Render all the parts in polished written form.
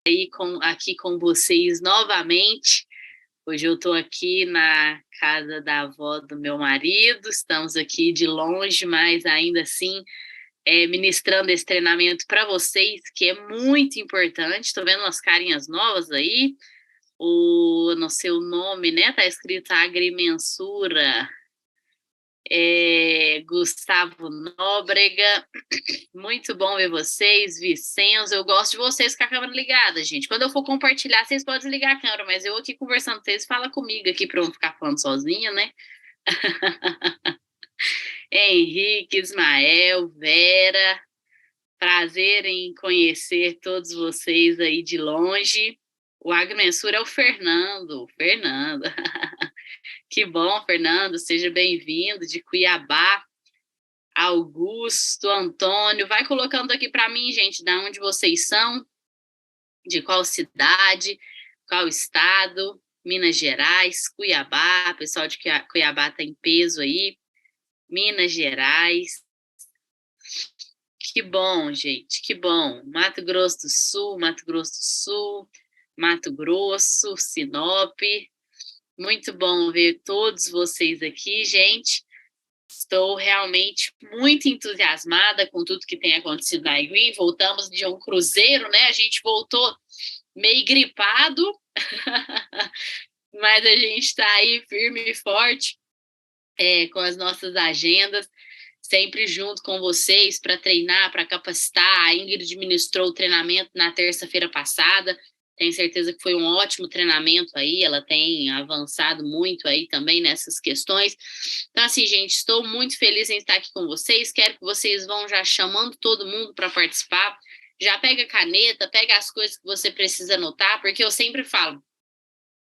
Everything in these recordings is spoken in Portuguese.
aqui com vocês novamente. Hoje eu estou aqui na casa da avó do meu marido, estamos aqui de longe, mas ainda assim ministrando esse treinamento para vocês, que é muito importante. Estou vendo umas carinhas novas aí, no seu nome, né? Tá escrito agrimensura. Gustavo Nóbrega, muito bom ver vocês. Vicenzo, eu gosto de vocês com a câmera ligada, gente. Quando eu for compartilhar, vocês podem desligar a câmera, mas eu aqui conversando com vocês, fala comigo aqui para eu não ficar falando sozinha, né? Henrique, Ismael, Vera, prazer em conhecer todos vocês aí de longe. O agrimensura é o Fernando. Que bom, Fernando, seja bem-vindo, de Cuiabá. Augusto, Antônio, vai colocando aqui para mim, gente, de onde vocês são, de qual cidade, qual estado, Minas Gerais, Cuiabá, pessoal de Cuiabá tá em peso aí, Minas Gerais. Que bom, gente, que bom. Mato Grosso do Sul, Mato Grosso, Sinop. Muito bom ver todos vocês aqui, gente. Estou realmente muito entusiasmada com tudo que tem acontecido na iGreen. Voltamos de um cruzeiro, né? A gente voltou meio gripado, mas a gente está aí firme e forte com as nossas agendas, sempre junto com vocês para treinar, para capacitar. A Ingrid ministrou o treinamento na terça-feira passada. Tenho certeza que foi um ótimo treinamento aí, ela tem avançado muito aí também nessas questões. Então, assim, gente, estou muito feliz em estar aqui com vocês, quero que vocês vão já chamando todo mundo para participar, já pega caneta, pega as coisas que você precisa anotar, porque eu sempre falo,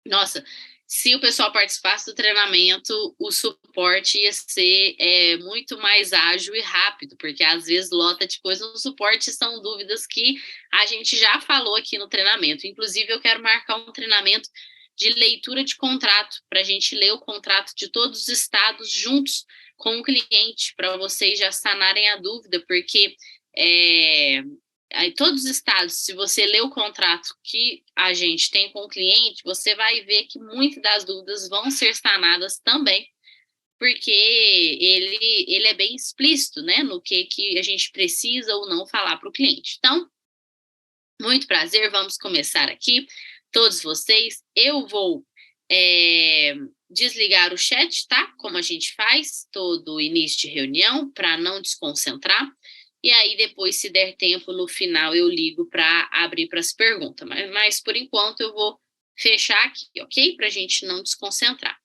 nossa, se o pessoal participasse do treinamento, o suporte ia ser muito mais ágil e rápido, porque às vezes lota de coisa no suporte, são dúvidas que a gente já falou aqui no treinamento. Inclusive, eu quero marcar um treinamento de leitura de contrato, para a gente ler o contrato de todos os estados juntos com o cliente, para vocês já sanarem a dúvida, porque aí, todos os estados, se você ler o contrato que a gente tem com o cliente, você vai ver que muitas das dúvidas vão ser sanadas também, porque ele é bem explícito, né, no que a gente precisa ou não falar para o cliente. Então, muito prazer, vamos começar aqui, todos vocês. Eu vou desligar o chat, tá? Como a gente faz todo início de reunião, para não desconcentrar. E aí, depois, se der tempo, no final eu ligo para abrir para as perguntas. Mas, por enquanto, eu vou fechar aqui, ok? Para a gente não desconcentrar.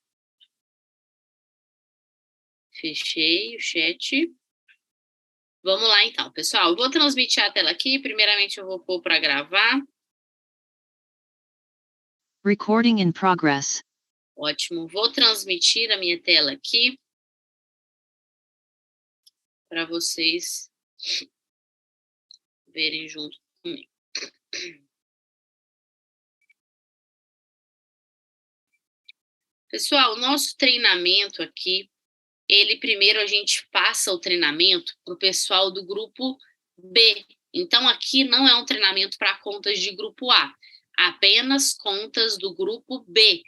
Fechei o chat. Vamos lá, então, pessoal. Eu vou transmitir a tela aqui. Primeiramente, eu vou pôr para gravar. Recording in progress. Ótimo. Vou transmitir a minha tela aqui para vocês verem junto comigo. Pessoal, o nosso treinamento aqui, primeiro a gente passa o treinamento para o pessoal do grupo B. Então, aqui não é um treinamento para contas de grupo A, apenas contas do grupo B.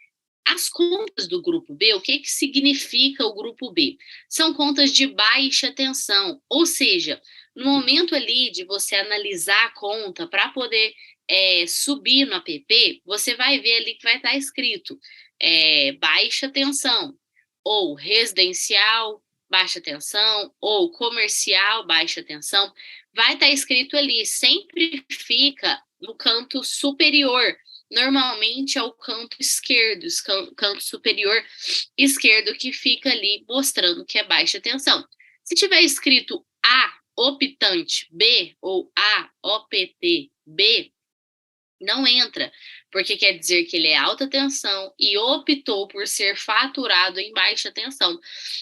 As contas do grupo B, o que significa o grupo B? São contas de baixa tensão, ou seja, no momento ali de você analisar a conta para poder subir no app, você vai ver ali que vai estar escrito baixa tensão, ou residencial, baixa tensão, ou comercial, baixa tensão. Vai estar escrito ali, sempre fica no canto superior, normalmente é o canto esquerdo, canto superior esquerdo, que fica ali mostrando que é baixa tensão. Se tiver escrito A optante B ou A OPT B, não entra, porque quer dizer que ele é alta tensão e optou por ser faturado em baixa tensão,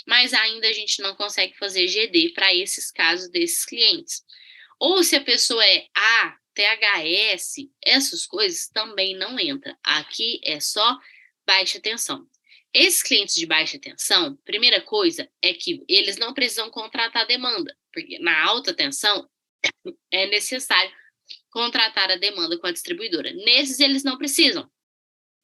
mas ainda a gente não consegue fazer GD para esses casos desses clientes. Ou se a pessoa é A, THS, essas coisas também não entra. Aqui é só baixa tensão. Esses clientes de baixa tensão, primeira coisa é que eles não precisam contratar demanda, porque na alta tensão é necessário contratar a demanda com a distribuidora. Nesses, eles não precisam.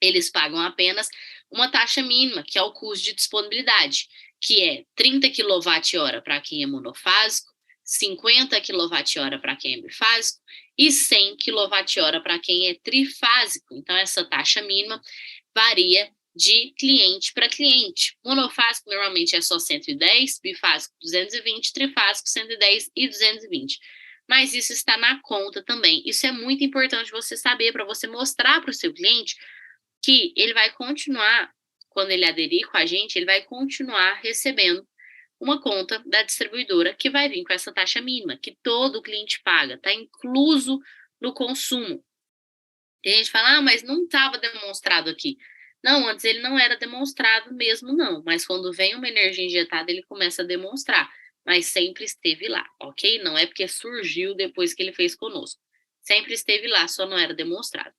Eles pagam apenas uma taxa mínima, que é o custo de disponibilidade, que é 30 kWh para quem é monofásico, 50 kWh para quem é bifásico e 100 kWh para quem é trifásico. Então, essa taxa mínima varia de cliente para cliente. Monofásico normalmente é só 110, bifásico 220, trifásico 110 e 220. Mas isso está na conta também. Isso é muito importante você saber para você mostrar para o seu cliente que ele vai continuar, quando ele aderir com a gente, ele vai continuar recebendo uma conta da distribuidora que vai vir com essa taxa mínima, que todo cliente paga, está incluso no consumo. E a gente fala, mas não estava demonstrado aqui. Não, antes ele não era demonstrado mesmo, não. Mas quando vem uma energia injetada, ele começa a demonstrar. Mas sempre esteve lá, ok? Não é porque surgiu depois que ele fez conosco. Sempre esteve lá, só não era demonstrado.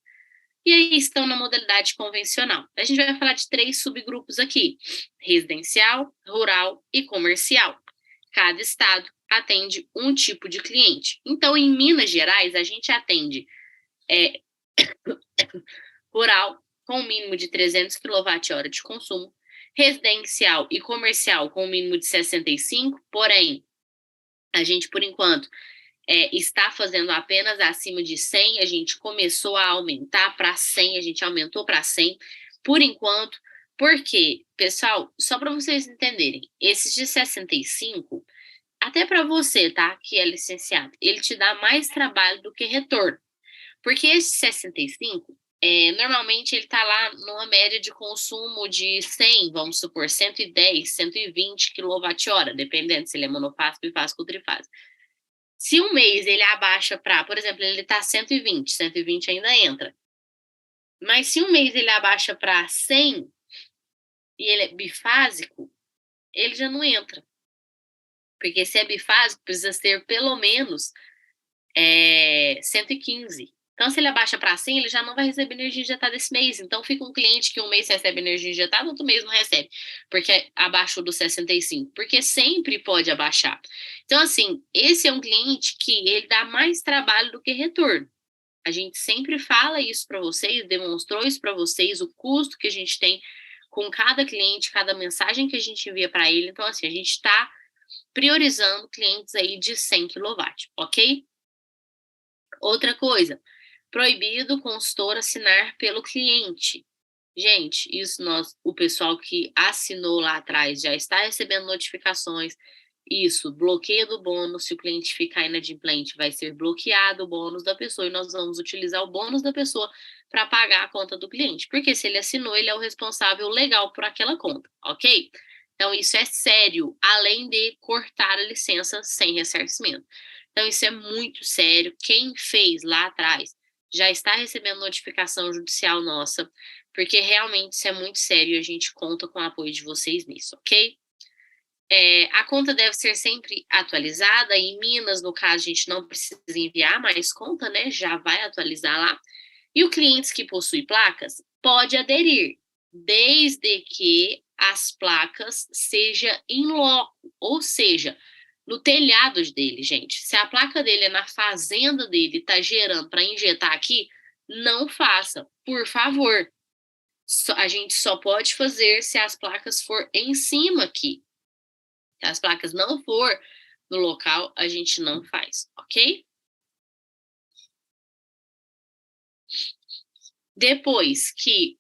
E aí estão na modalidade convencional. A gente vai falar de 3 subgrupos aqui: residencial, rural e comercial. Cada estado atende um tipo de cliente. Então, em Minas Gerais, a gente atende rural, com um mínimo de 300 kWh de consumo, residencial e comercial com um mínimo de 65, porém, a gente, por enquanto, está fazendo apenas acima de 100, a gente começou a aumentar para 100, a gente aumentou para 100, por enquanto, porque, pessoal, só para vocês entenderem, esses de 65, até para você, tá, que é licenciado, ele te dá mais trabalho do que retorno, porque esse 65, normalmente ele está lá numa média de consumo de 100, vamos supor, 110, 120 kWh, dependendo se ele é monofásico, bifásico ou trifásico. Se um mês ele abaixa para, por exemplo, ele está 120, 120 ainda entra. Mas se um mês ele abaixa para 100 e ele é bifásico, ele já não entra. Porque se é bifásico, precisa ser pelo menos 115. Então, se ele abaixa para 100, ele já não vai receber energia injetada esse mês. Então, fica um cliente que um mês recebe energia injetada, outro mês não recebe, porque abaixou do 65. Porque sempre pode abaixar. Então, assim, esse é um cliente que ele dá mais trabalho do que retorno. A gente sempre fala isso para vocês, demonstrou isso para vocês, o custo que a gente tem com cada cliente, cada mensagem que a gente envia para ele. Então, assim, a gente está priorizando clientes aí de 100 kW, ok? Outra coisa, proibido o consultor assinar pelo cliente. Gente, isso o pessoal que assinou lá atrás já está recebendo notificações. Isso, bloqueio do bônus. Se o cliente ficar inadimplente, vai ser bloqueado o bônus da pessoa e nós vamos utilizar o bônus da pessoa para pagar a conta do cliente. Porque se ele assinou, ele é o responsável legal por aquela conta, ok? Então, isso é sério, além de cortar a licença sem ressarcimento. Então, isso é muito sério. Quem fez lá atrás já está recebendo notificação judicial nossa, porque realmente isso é muito sério e a gente conta com o apoio de vocês nisso, ok? A conta deve ser sempre atualizada. Em Minas, no caso, a gente não precisa enviar mais conta, né? Já vai atualizar lá. E o cliente que possui placas pode aderir, desde que as placas seja em loco, ou seja, no telhado dele, gente. Se a placa dele é na fazenda dele, tá gerando para injetar aqui, não faça, por favor. A gente só pode fazer se as placas for em cima aqui. Se as placas não for no local, a gente não faz, ok? Depois que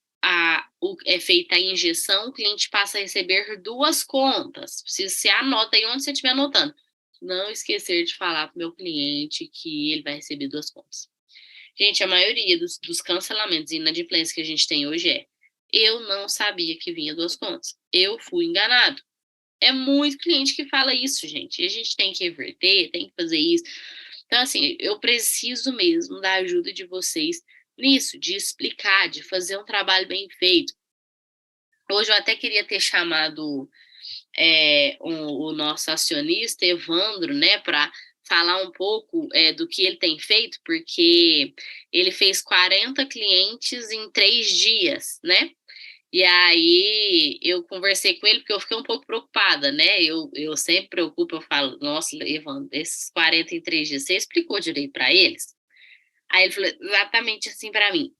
é feita a injeção, o cliente passa a receber 2 contas. Você anota aí onde você estiver anotando. Não esquecer de falar para o meu cliente que ele vai receber 2 contas. Gente, a maioria dos cancelamentos e inadimplências que a gente tem hoje eu não sabia que vinha 2 contas. Eu fui enganado. É muito cliente que fala isso, gente. E a gente tem que reverter, tem que fazer isso. Então, assim, eu preciso mesmo da ajuda de vocês nisso, de explicar, de fazer um trabalho bem feito. Hoje eu até queria ter chamado o nosso acionista, Evandro, né, para falar um pouco do que ele tem feito, porque ele fez 40 clientes em 3 dias, né? E aí eu conversei com ele, porque eu fiquei um pouco preocupada, né? Eu sempre preocupo, eu falo, nossa, Evandro, esses 43 dias, você explicou direito para eles? Aí ele falou exatamente assim para mim.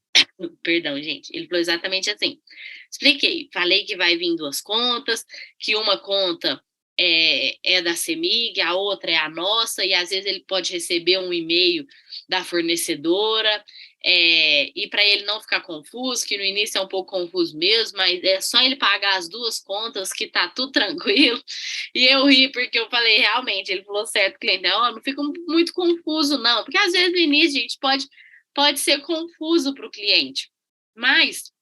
Perdão, gente. Ele falou exatamente assim. Expliquei. Falei que vai vir 2 contas, que uma conta é da CEMIG, a outra é a nossa, e às vezes ele pode receber um e-mail da fornecedora, e para ele não ficar confuso, que no início é um pouco confuso mesmo, mas é só ele pagar as 2 contas que tá tudo tranquilo. E eu ri porque eu falei, realmente, ele falou certo, cliente, não fica muito confuso não, porque às vezes no início, gente, pode ser confuso para o cliente, mas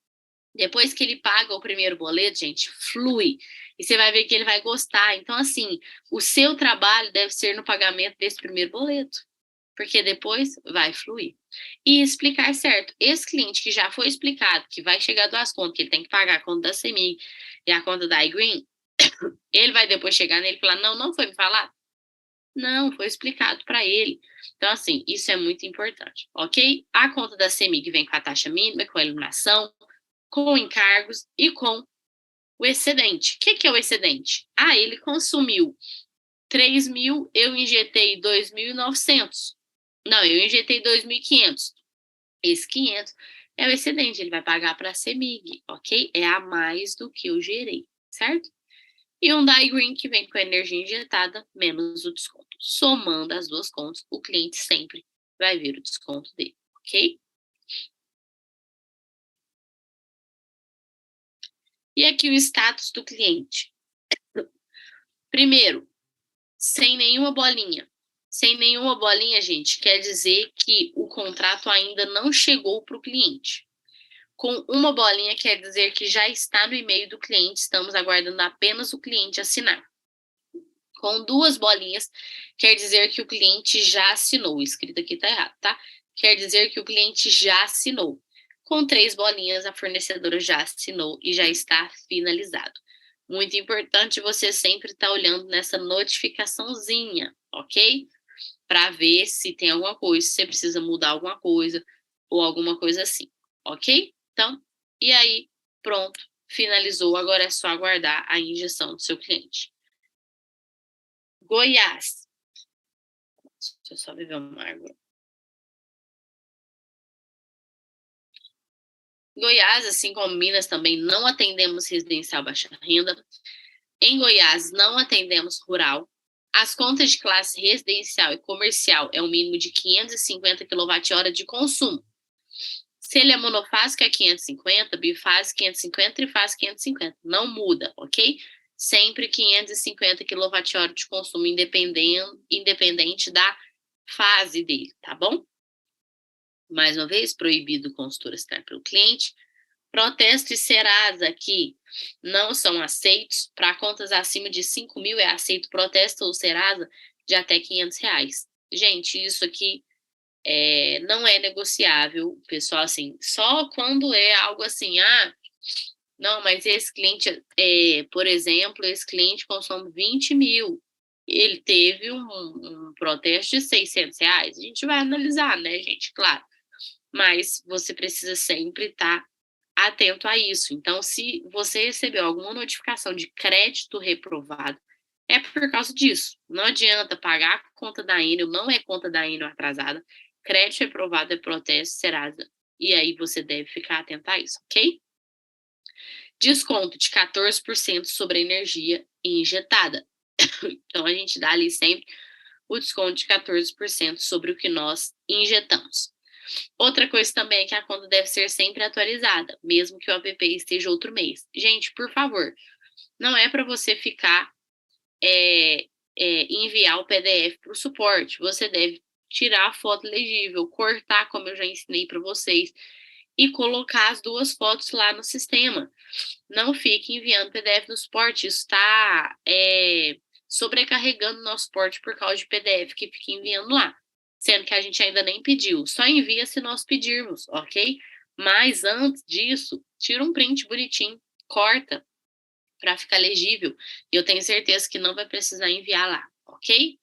depois que ele paga o primeiro boleto, gente, flui. E você vai ver que ele vai gostar. Então, assim, o seu trabalho deve ser no pagamento desse primeiro boleto, porque depois vai fluir. E explicar certo. Esse cliente que já foi explicado, que vai chegar 2 contas, que ele tem que pagar a conta da CEMIG e a conta da iGreen, ele vai depois chegar nele e falar, não foi me falar? Não, foi explicado para ele. Então, assim, isso é muito importante, ok? A conta da CEMIG vem com a taxa mínima, com a iluminação, com encargos e com o excedente. O que é o excedente? Ele consumiu 3.000, eu injetei 2.900. Não, eu injetei 2.500. Esse 500 é o excedente, ele vai pagar para a CEMIG, ok? É a mais do que eu gerei, certo? E um DAI Green que vem com a energia injetada menos o desconto. Somando as 2 contas, o cliente sempre vai ver o desconto dele, ok? E aqui o status do cliente. Primeiro, sem nenhuma bolinha. Sem nenhuma bolinha, gente, quer dizer que o contrato ainda não chegou para o cliente. Com uma bolinha quer dizer que já está no e-mail do cliente, estamos aguardando apenas o cliente assinar. Com 2 bolinhas, quer dizer que o cliente já assinou. Escrito aqui tá errado, tá? Quer dizer que o cliente já assinou. Com 3 bolinhas, a fornecedora já assinou e já está finalizado. Muito importante você sempre estar olhando nessa notificaçãozinha, ok? Para ver se tem alguma coisa, se você precisa mudar alguma coisa ou alguma coisa assim, ok? Então, e aí, pronto, finalizou. Agora é só aguardar a injeção do seu cliente. Goiás. Deixa eu só beber uma água. Goiás, assim como Minas, também não atendemos residencial baixa renda. Em Goiás, não atendemos rural. As contas de classe residencial e comercial é um mínimo de 550 kWh de consumo. Se ele é monofásico, é 550, bifásico, 550, trifásico, 550. Não muda, ok? Sempre 550 kWh de consumo, independente da fase dele, tá bom? Mais uma vez, proibido consultor externo pelo cliente. Protesto e Serasa aqui não são aceitos. Para contas acima de 5.000 é aceito protesto ou Serasa de até R$500. Gente, isso aqui não é negociável, pessoal, assim, só quando é algo assim, não, mas esse cliente, por exemplo, esse cliente consome 20.000, ele teve um protesto de R$600, a gente vai analisar, né, gente, claro, mas você precisa sempre estar atento a isso. Então, se você recebeu alguma notificação de crédito reprovado, é por causa disso. Não adianta pagar a conta da Enel, não é conta da Enel atrasada, crédito reprovado é protesto, Serasa, e aí você deve ficar atento a isso, ok? Desconto de 14% sobre a energia injetada. Então, a gente dá ali sempre o desconto de 14% sobre o que nós injetamos. Outra coisa também é que a conta deve ser sempre atualizada, mesmo que o app esteja outro mês. Gente, por favor, não é para você ficar enviar o PDF para o suporte. Você deve tirar a foto legível, cortar, como eu já ensinei para vocês, e colocar as 2 fotos lá no sistema. Não fique enviando PDF no suporte. Isso está sobrecarregando o nosso suporte por causa de PDF que fica enviando lá. Sendo que a gente ainda nem pediu. Só envia se nós pedirmos, ok? Mas antes disso, tira um print bonitinho, corta para ficar legível. E eu tenho certeza que não vai precisar enviar lá, ok?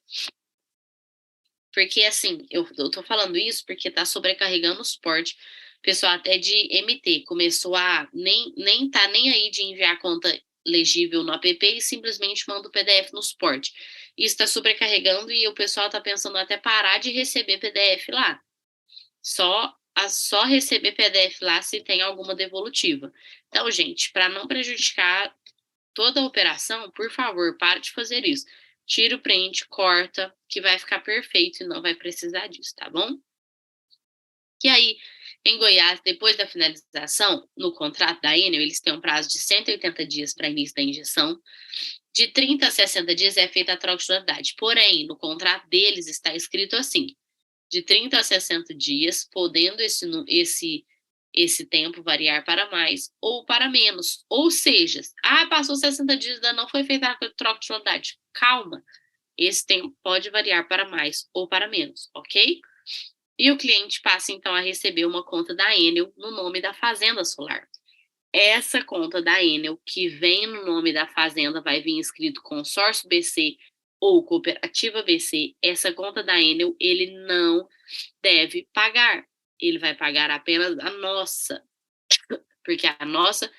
Porque, assim, eu tô falando isso porque tá sobrecarregando o suporte. Pessoal até de MT começou a nem tá nem aí de enviar a conta legível no app e simplesmente manda o PDF no suporte. Isso está sobrecarregando e o pessoal tá pensando até parar de receber PDF lá. Só receber PDF lá se tem alguma devolutiva. Então, gente, para não prejudicar toda a operação, por favor, pare de fazer isso. Tira o print, corta, que vai ficar perfeito e não vai precisar disso, tá bom? E aí, em Goiás, depois da finalização, no contrato da Enel, eles têm um prazo de 180 dias para início da injeção. De 30 a 60 dias é feita a troca de titularidade. Porém, no contrato deles está escrito assim: de 30 a 60 dias, podendo esse tempo variar para mais ou para menos. Ou seja, passou 60 dias, ainda não foi feita a troca de titularidade. Calma, esse tempo pode variar para mais ou para menos, ok? E o cliente passa, então, a receber uma conta da Enel no nome da fazenda solar. Essa conta da Enel, que vem no nome da fazenda, vai vir escrito consórcio BC ou cooperativa BC. Essa conta da Enel, ele não deve pagar. Ele vai pagar apenas a nossa, porque a nossa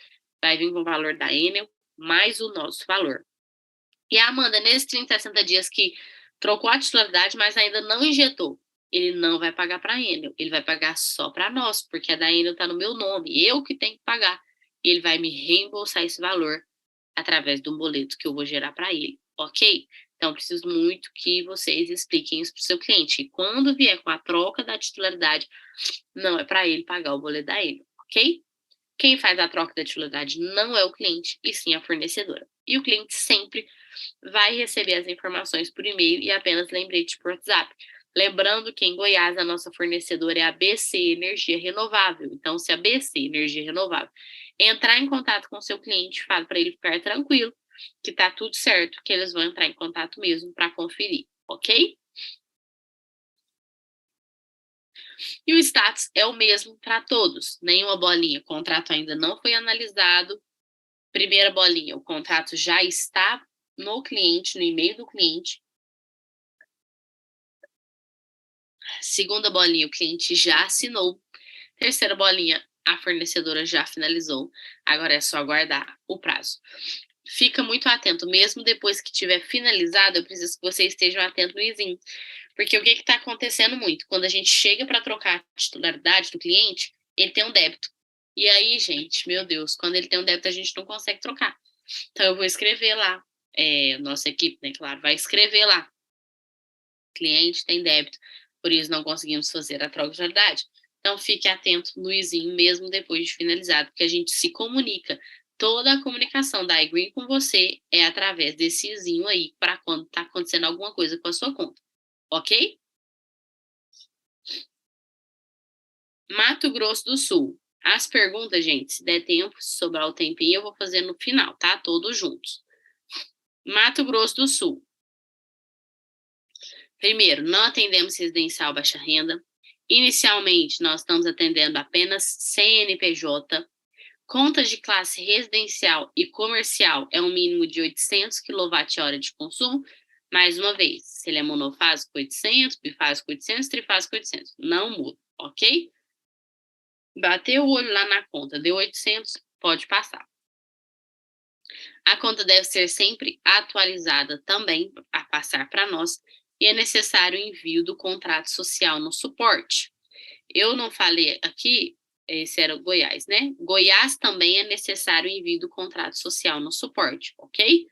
vai vir com o valor da Enel mais o nosso valor. E a Amanda, nesses 30, 60 dias que trocou a titularidade, mas ainda não injetou, ele não vai pagar para a Enel, ele vai pagar só para nós, porque a da Enel está no meu nome, eu que tenho que pagar. E ele vai me reembolsar esse valor através de um boleto que eu vou gerar para ele, ok? Então, preciso muito que vocês expliquem isso para o seu cliente. E quando vier com a troca da titularidade, não é para ele pagar o boleto da Enel, ok? Quem faz a troca da titularidade não é o cliente, e sim a fornecedora. E o cliente sempre vai receber as informações por e-mail e apenas lembrete por WhatsApp. Lembrando que em Goiás a nossa fornecedora é a BC Energia Renovável. Então, se a BC Energia Renovável entrar em contato com o seu cliente, fala para ele ficar tranquilo, que tá tudo certo, que eles vão entrar em contato mesmo para conferir, ok? E o status é o mesmo para todos, nenhuma bolinha, o contrato ainda não foi analisado. Primeira bolinha, o contrato já está no cliente, no e-mail do cliente. Segunda bolinha, o cliente já assinou. Terceira bolinha, a fornecedora já finalizou. Agora é só aguardar o prazo. Fica muito atento, mesmo depois que tiver finalizado, eu preciso que você esteja atento no ISIN. Porque o que está acontecendo muito? Quando a gente chega para trocar a titularidade do cliente, ele tem um débito. E aí, gente, meu Deus, quando ele tem um débito, a gente não consegue trocar. Então, eu vou escrever lá. Nossa equipe, né, claro, vai escrever lá. Cliente tem débito, por isso não conseguimos fazer a troca de titularidade. Então, fique atento no ISIN, mesmo depois de finalizado, porque a gente se comunica. Toda a comunicação da iGreen com você é através desse ISIN aí, para quando está acontecendo alguma coisa com a sua conta. Ok? Mato Grosso do Sul. As perguntas, gente, se der tempo, se sobrar o tempinho, eu vou fazer no final, tá? Todos juntos. Mato Grosso do Sul. Primeiro, não atendemos residencial baixa renda. Inicialmente, nós estamos atendendo apenas CNPJ. Contas de classe residencial e comercial é um mínimo de 800 kWh de consumo. Mais uma vez, se ele é monofásico, 800, bifásico, 800, trifásico, 800. Não muda, ok? Bateu o olho lá na conta, deu 800, pode passar. A conta deve ser sempre atualizada também, a passar para nós, e é necessário o envio do contrato social no suporte. Eu não falei aqui, esse era o Goiás, né? Goiás também é necessário o envio do contrato social no suporte, ok?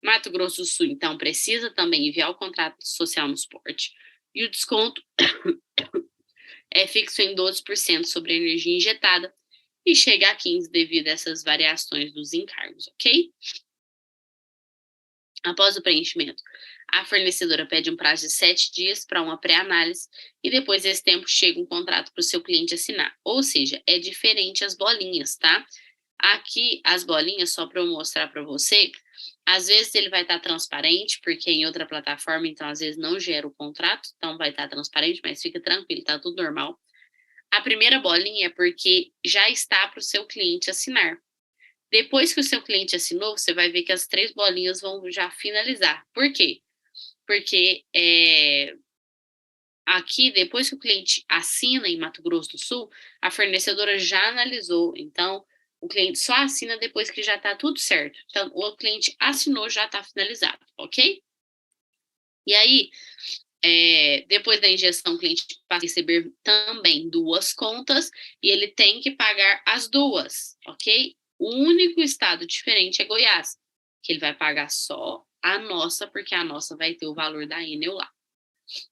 Mato Grosso do Sul, então, precisa também enviar o contrato social no suporte. E o desconto é fixo em 12% sobre a energia injetada e chega a 15% devido a essas variações dos encargos, ok? Após o preenchimento, a fornecedora pede um prazo de 7 dias para uma pré-análise e depois desse tempo chega um contrato para o seu cliente assinar. Ou seja, é diferente as bolinhas, tá? Aqui, as bolinhas, só para eu mostrar para você, às vezes ele vai estar transparente, porque em outra plataforma, então às vezes não gera o contrato, então vai estar transparente, mas fica tranquilo, tá tudo normal. A primeira bolinha é porque já está para o seu cliente assinar. Depois que o seu cliente assinou, você vai ver que as 3 bolinhas vão já finalizar. Por quê? Porque aqui, depois que o cliente assina em Mato Grosso do Sul, a fornecedora já analisou. Então, o cliente só assina depois que já está tudo certo. Então, o cliente assinou, já está finalizado, ok? E aí, Depois da injeção, o cliente passa a receber também 2 contas e ele tem que pagar as 2, ok? O único estado diferente é Goiás, que ele vai pagar só a nossa, porque a nossa vai ter o valor da Enel lá.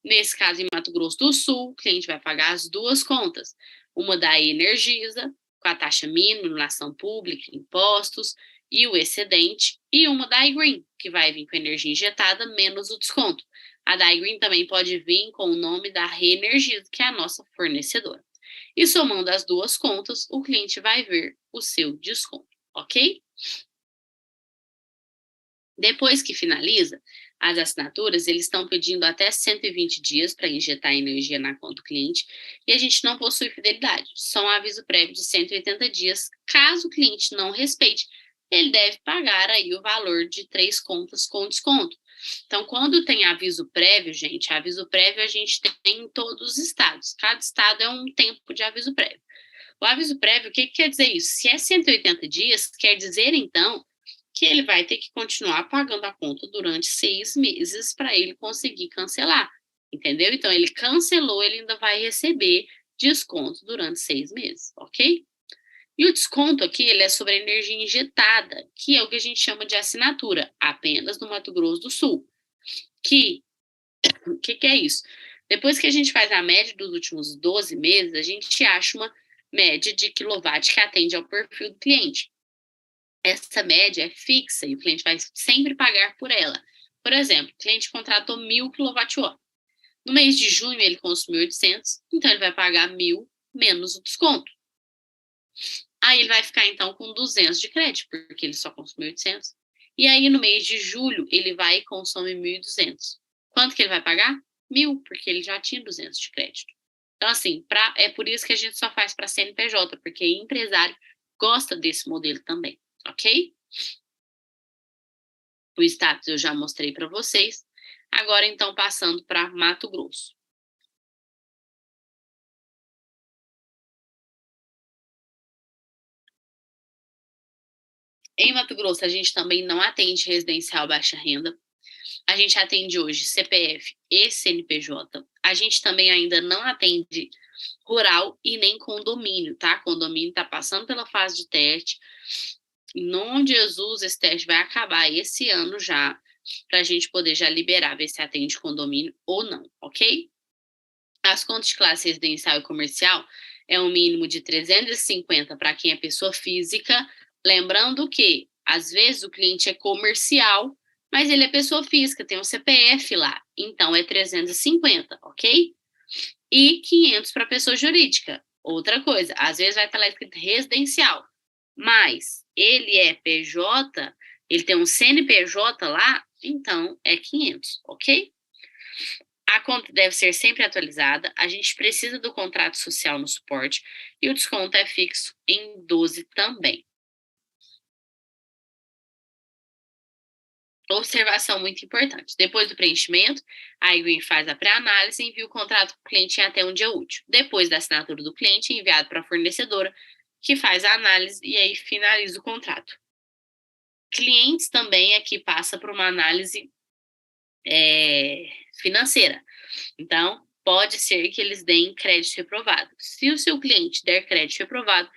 Nesse caso, em Mato Grosso do Sul, o cliente vai pagar as 2 contas. Uma da Energisa, com a taxa mínima, iluminação pública, impostos e o excedente, e uma da iGreen, que vai vir com energia injetada menos o desconto. A da iGreen também pode vir com o nome da Reenergisa, que é a nossa fornecedora. E somando as 2 contas, o cliente vai ver o seu desconto, ok? Depois que finaliza as assinaturas, eles estão pedindo até 120 dias para injetar energia na conta do cliente e a gente não possui fidelidade, só um aviso prévio de 180 dias. Caso o cliente não respeite, ele deve pagar aí o valor de 3 contas com desconto. Então, quando tem aviso prévio, gente, aviso prévio a gente tem em todos os estados. Cada estado é um tempo de aviso prévio. O aviso prévio, o que quer dizer isso? Se é 180 dias, quer dizer, então, que ele vai ter que continuar pagando a conta durante 6 meses para ele conseguir cancelar, entendeu? Então, ele cancelou, ele ainda vai receber desconto durante 6 meses, ok? E o desconto aqui, ele é sobre a energia injetada, que é o que a gente chama de assinatura, apenas no Mato Grosso do Sul. O que é isso? Depois que a gente faz a média dos últimos 12 meses, a gente acha uma média de quilowatt que atende ao perfil do cliente. Essa média é fixa e o cliente vai sempre pagar por ela. Por exemplo, o cliente contratou 1.000 kWh. No mês de junho, ele consumiu 800, então ele vai pagar 1.000 menos o desconto. Aí ele vai ficar, então, com 200 de crédito, porque ele só consumiu 800. E aí, no mês de julho, ele vai e consome 1.200. Quanto que ele vai pagar? 1.000, porque ele já tinha 200 de crédito. Então, assim, é por isso que a gente só faz para CNPJ, porque empresário gosta desse modelo também, ok? O status eu já mostrei para vocês. Agora, então, passando para Mato Grosso. Em Mato Grosso, a gente também não atende residencial baixa renda. A gente atende hoje CPF e CNPJ. A gente também ainda não atende rural e nem condomínio, tá? Condomínio está passando pela fase de teste. Em nome de Jesus, esse teste vai acabar esse ano já, para a gente poder já liberar, ver se atende condomínio ou não, ok? As contas de classe residencial e comercial é um mínimo de 350 para quem é pessoa física, lembrando que, às vezes, o cliente é comercial, mas ele é pessoa física, tem um CPF lá, então é 350, ok? E 500 para pessoa jurídica. Outra coisa, às vezes vai estar lá escrito residencial, mas ele é PJ, ele tem um CNPJ lá, então é 500, ok? A conta deve ser sempre atualizada, a gente precisa do contrato social no suporte e o desconto é fixo em 12 também. Observação muito importante. Depois do preenchimento, a iGreen faz a pré-análise e envia o contrato para o cliente em até um dia útil. Depois da assinatura do cliente, é enviado para a fornecedora, que faz a análise e aí finaliza o contrato. Clientes também aqui passa por uma análise financeira. Então, pode ser que eles deem crédito reprovado. Se o seu cliente der crédito reprovado,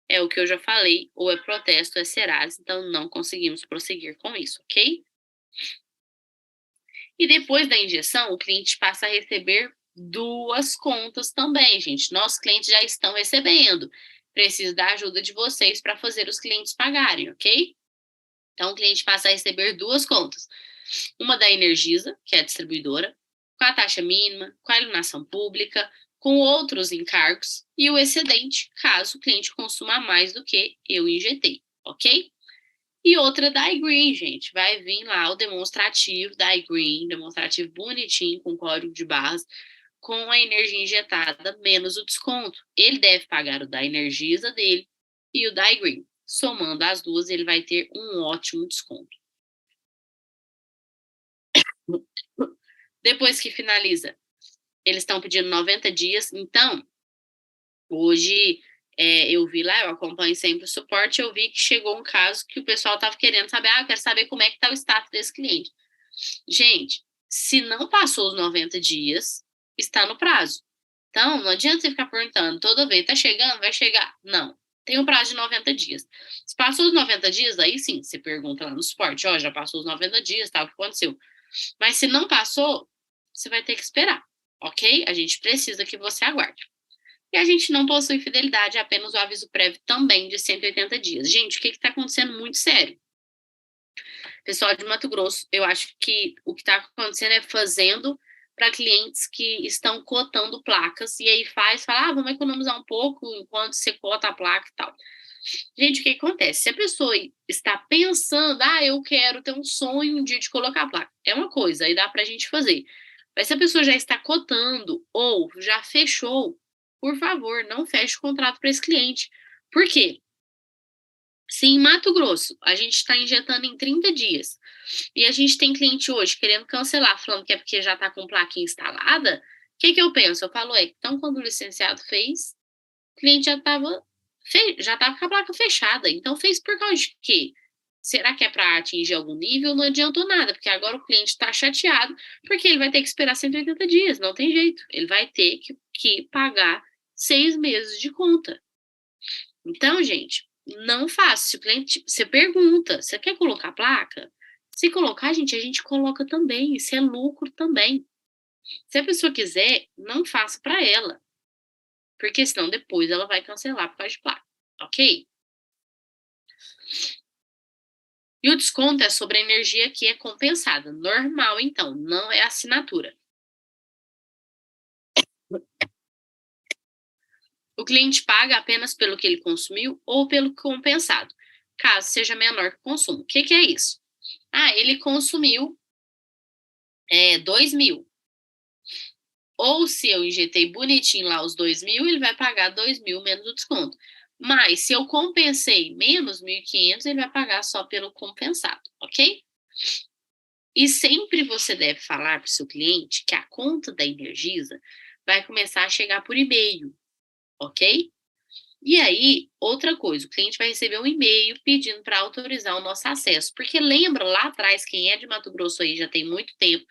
é o que eu já falei, ou é protesto, é Serasa, então não conseguimos prosseguir com isso, ok? E depois da injeção, o cliente passa a receber 2 contas também, gente. Nossos clientes já estão recebendo. Preciso da ajuda de vocês para fazer os clientes pagarem, ok? Então, o cliente passa a receber 2 contas. Uma da Energisa, que é a distribuidora, com a taxa mínima, com a iluminação pública, com outros encargos, e o excedente, caso o cliente consuma mais do que eu injetei, ok? E outra da iGreen, gente. Vai vir lá o demonstrativo da iGreen, demonstrativo bonitinho, com código de barras, com a energia injetada menos o desconto. Ele deve pagar o da Energisa dele e o da iGreen. Somando as duas, ele vai ter um ótimo desconto. Depois que finaliza, eles estão pedindo 90 dias. Então, hoje eu vi lá, eu acompanho sempre o suporte, eu vi que chegou um caso que o pessoal estava querendo saber, eu quero saber como é que está o status desse cliente. Gente, Se não passou os 90 dias, está no prazo. Então, não adianta você ficar perguntando toda vez, tá chegando, vai chegar. Não, tem um prazo de 90 dias. Se passou os 90 dias, aí sim, você pergunta lá no suporte, ó, já passou os 90 dias, tá, o que aconteceu? Mas se não passou, você vai ter que esperar, ok? A gente precisa que você aguarde. E a gente não possui fidelidade, é apenas o aviso prévio também de 180 dias. Gente, o que está acontecendo muito sério? Pessoal de Mato Grosso, eu acho que o que está acontecendo é fazendo para clientes que estão cotando placas, e aí fala, vamos economizar um pouco enquanto você cota a placa e tal. Gente, o que acontece? Se a pessoa está pensando, eu quero ter um sonho um dia de colocar a placa, é uma coisa, aí dá para a gente fazer. Mas se a pessoa já está cotando ou já fechou, por favor, não feche o contrato para esse cliente. Por quê? Se em Mato Grosso a gente está injetando em 30 dias e a gente tem cliente hoje querendo cancelar, falando que é porque já está com plaquinha instalada, o que eu penso? Eu falo, então quando o licenciado fez, o cliente já estava com a placa fechada. Então fez por causa de quê? Será que é para atingir algum nível? Não adiantou nada, porque agora o cliente está chateado, porque ele vai ter que esperar 180 dias, não tem jeito. Ele vai ter que pagar 6 meses de conta. Então, gente, não faça. Se o cliente, você pergunta, você quer colocar placa? Se colocar, gente, a gente coloca também. Isso é lucro também. Se a pessoa quiser, não faça para ela. Porque senão depois ela vai cancelar por causa de placa. Ok? E o desconto é sobre a energia que é compensada. Normal, então, não é assinatura. O cliente paga apenas pelo que ele consumiu ou pelo compensado, caso seja menor que o consumo. O que é isso? Ele consumiu 2.000. Ou se eu injetei bonitinho lá os 2.000, ele vai pagar 2.000 menos o desconto. Mas se eu compensei menos 1.500, ele vai pagar só pelo compensado, ok? E sempre você deve falar para o seu cliente que a conta da Energisa vai começar a chegar por e-mail, ok? E aí, outra coisa, o cliente vai receber um e-mail pedindo para autorizar o nosso acesso. Porque lembra lá atrás, quem é de Mato Grosso aí já tem muito tempo,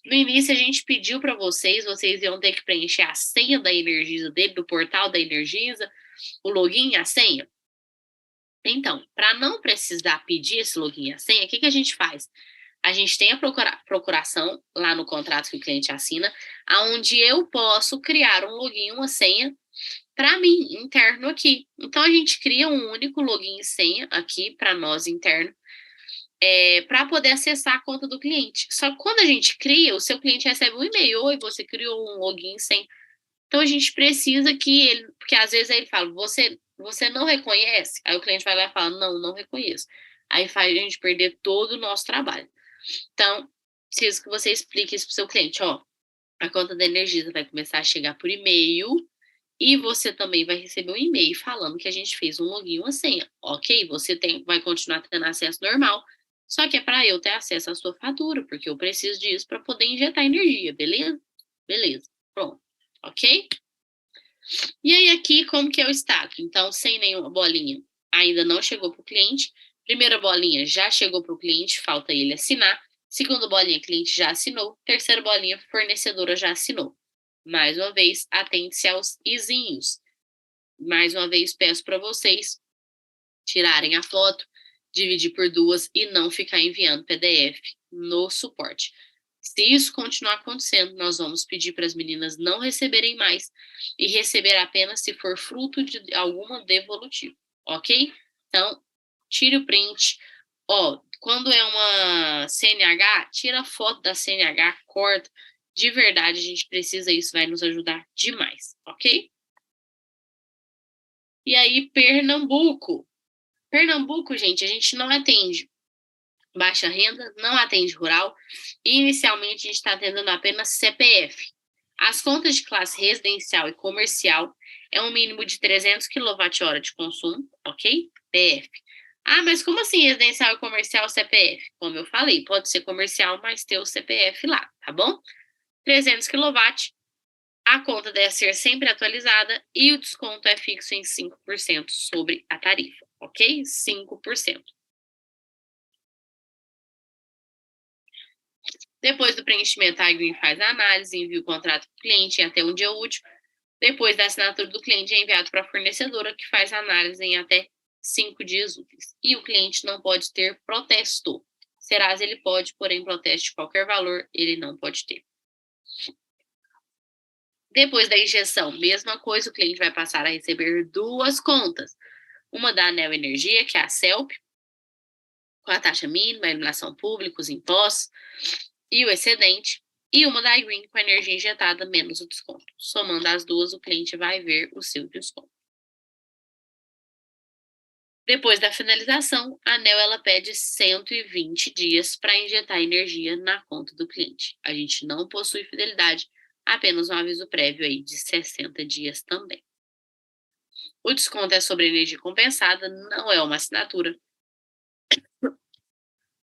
no início a gente pediu para vocês iam ter que preencher a senha da Energisa dele, do portal da Energisa, o login e a senha. Então, para não precisar pedir esse login e a senha, o que a gente faz? A gente tem a procuração lá no contrato que o cliente assina, onde eu posso criar um login e uma senha para mim, interno aqui. Então, a gente cria um único login e senha aqui para nós interno, para poder acessar a conta do cliente. Só que quando a gente cria, o seu cliente recebe um e-mail, oi, você criou um login sem. Então a gente precisa que ele, porque às vezes ele fala, você não reconhece? Aí o cliente vai lá e fala, não reconheço. Aí faz a gente perder todo o nosso trabalho. Então, preciso que você explique isso para o seu cliente, a conta da Energisa vai começar a chegar por e-mail e você também vai receber um e-mail falando que a gente fez um login e uma senha, ok? Você vai continuar tendo acesso normal, só que é para eu ter acesso à sua fatura, porque eu preciso disso para poder injetar energia, beleza? Beleza, pronto, ok? E aí aqui, como que é o status? Então, sem nenhuma bolinha, ainda não chegou para o cliente. Primeira bolinha já chegou para o cliente, falta ele assinar. Segunda bolinha, cliente já assinou. Terceira bolinha, fornecedora já assinou. Mais uma vez, atente-se aos izinhos. Mais uma vez, peço para vocês tirarem a foto, dividir por 2 e não ficar enviando PDF no suporte. Se isso continuar acontecendo, nós vamos pedir para as meninas não receberem mais e receber apenas se for fruto de alguma devolutiva, ok? Então, tire o print. Quando é uma CNH, tira a foto da CNH, corta. De verdade, a gente precisa, isso vai nos ajudar demais, ok? E aí, Pernambuco. Pernambuco, gente, a gente não atende baixa renda, não atende rural. E inicialmente, a gente está atendendo apenas CPF. As contas de classe residencial e comercial é um mínimo de 300 kWh de consumo, ok? PF. Mas como assim residencial e comercial CPF? Como eu falei, pode ser comercial, mas ter o CPF lá, tá bom? 300 kW, a conta deve ser sempre atualizada e o desconto é fixo em 5% sobre a tarifa, ok? 5%. Depois do preenchimento, a iGreen faz a análise, envia o contrato para o cliente em até um dia útil. Depois da assinatura do cliente, é enviado para a fornecedora, que faz a análise em até 5 dias úteis. E o cliente não pode ter protesto. Serasa ele pode, porém, protesto de qualquer valor, ele não pode ter. Depois da injeção, mesma coisa, o cliente vai passar a receber 2 contas. Uma da ANEEL Energia, que é a CELP, com a taxa mínima, a iluminação pública, os impostos e o excedente. E uma da iGreen, com a energia injetada menos o desconto. Somando as duas, o cliente vai ver o seu desconto. Depois da finalização, a ANEEL ela pede 120 dias para injetar energia na conta do cliente. A gente não possui fidelidade, apenas um aviso prévio aí de 60 dias também. O desconto é sobre energia compensada, não é uma assinatura.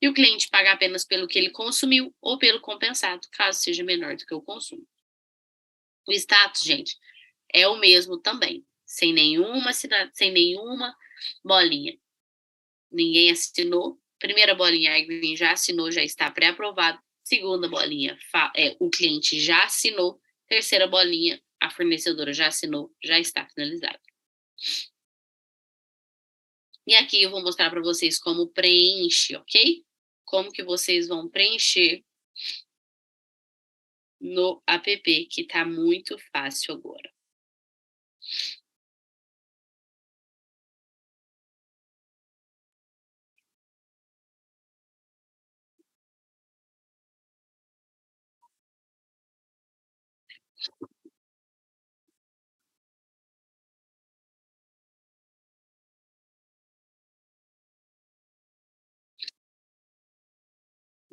E o cliente paga apenas pelo que ele consumiu ou pelo compensado, caso seja menor do que o consumo. O status, gente, é o mesmo também, sem nenhuma bolinha. Ninguém assinou. Primeira bolinha, a iGreen já assinou, já está pré-aprovado. Segunda bolinha, o cliente já assinou. Terceira bolinha, a fornecedora já assinou, já está finalizado. E aqui eu vou mostrar para vocês como preenche, ok? Como que vocês vão preencher no app, que está muito fácil agora.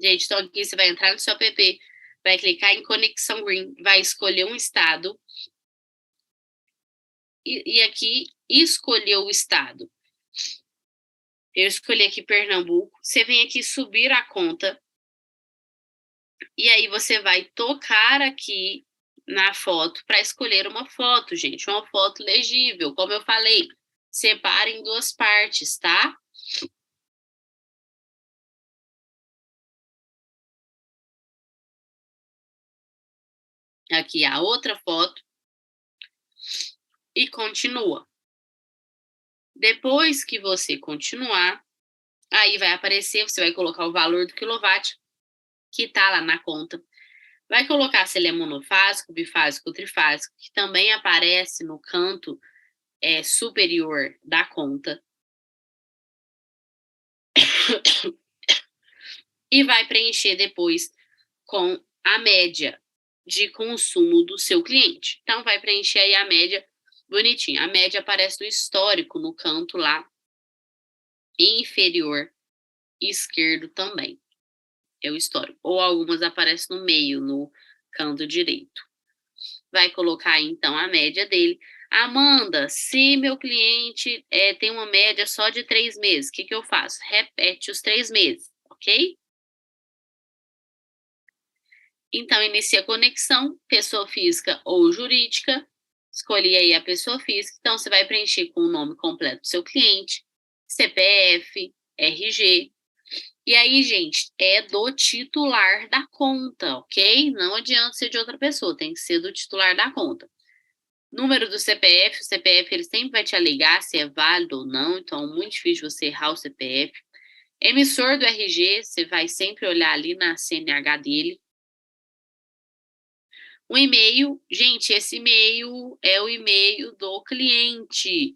Gente, então aqui você vai entrar no seu app, vai clicar em Conexão Green, vai escolher um estado e aqui escolher o estado. Eu escolhi aqui Pernambuco. Você vem aqui subir a conta e aí você vai tocar aqui na foto para escolher uma foto, gente. Uma foto legível, como eu falei. Separa em 2 partes, tá? Aqui a outra foto. E continua. Depois que você continuar, aí vai aparecer, você vai colocar o valor do quilowatt que tá lá na conta. Vai colocar se ele é monofásico, bifásico, trifásico, que também aparece no canto superior da conta. E vai preencher depois com a média de consumo do seu cliente. Então, vai preencher aí a média bonitinha. A média aparece no histórico, no canto lá inferior esquerdo também. É o histórico. Ou algumas aparecem no meio, no canto direito. Vai colocar, então, a média dele. Amanda, se meu cliente tem uma média só de 3 meses, o que eu faço? Repete os 3 meses, ok? Então, inicia a conexão, pessoa física ou jurídica. Escolhi aí a pessoa física. Então, você vai preencher com o nome completo do seu cliente, CPF, RG. E aí, gente, é do titular da conta, ok? Não adianta ser de outra pessoa, tem que ser do titular da conta. Número do CPF, o CPF ele sempre vai te alegar se é válido ou não, então é muito difícil você errar o CPF. Emissor do RG, você vai sempre olhar ali na CNH dele. O e-mail, gente, esse e-mail é o e-mail do cliente.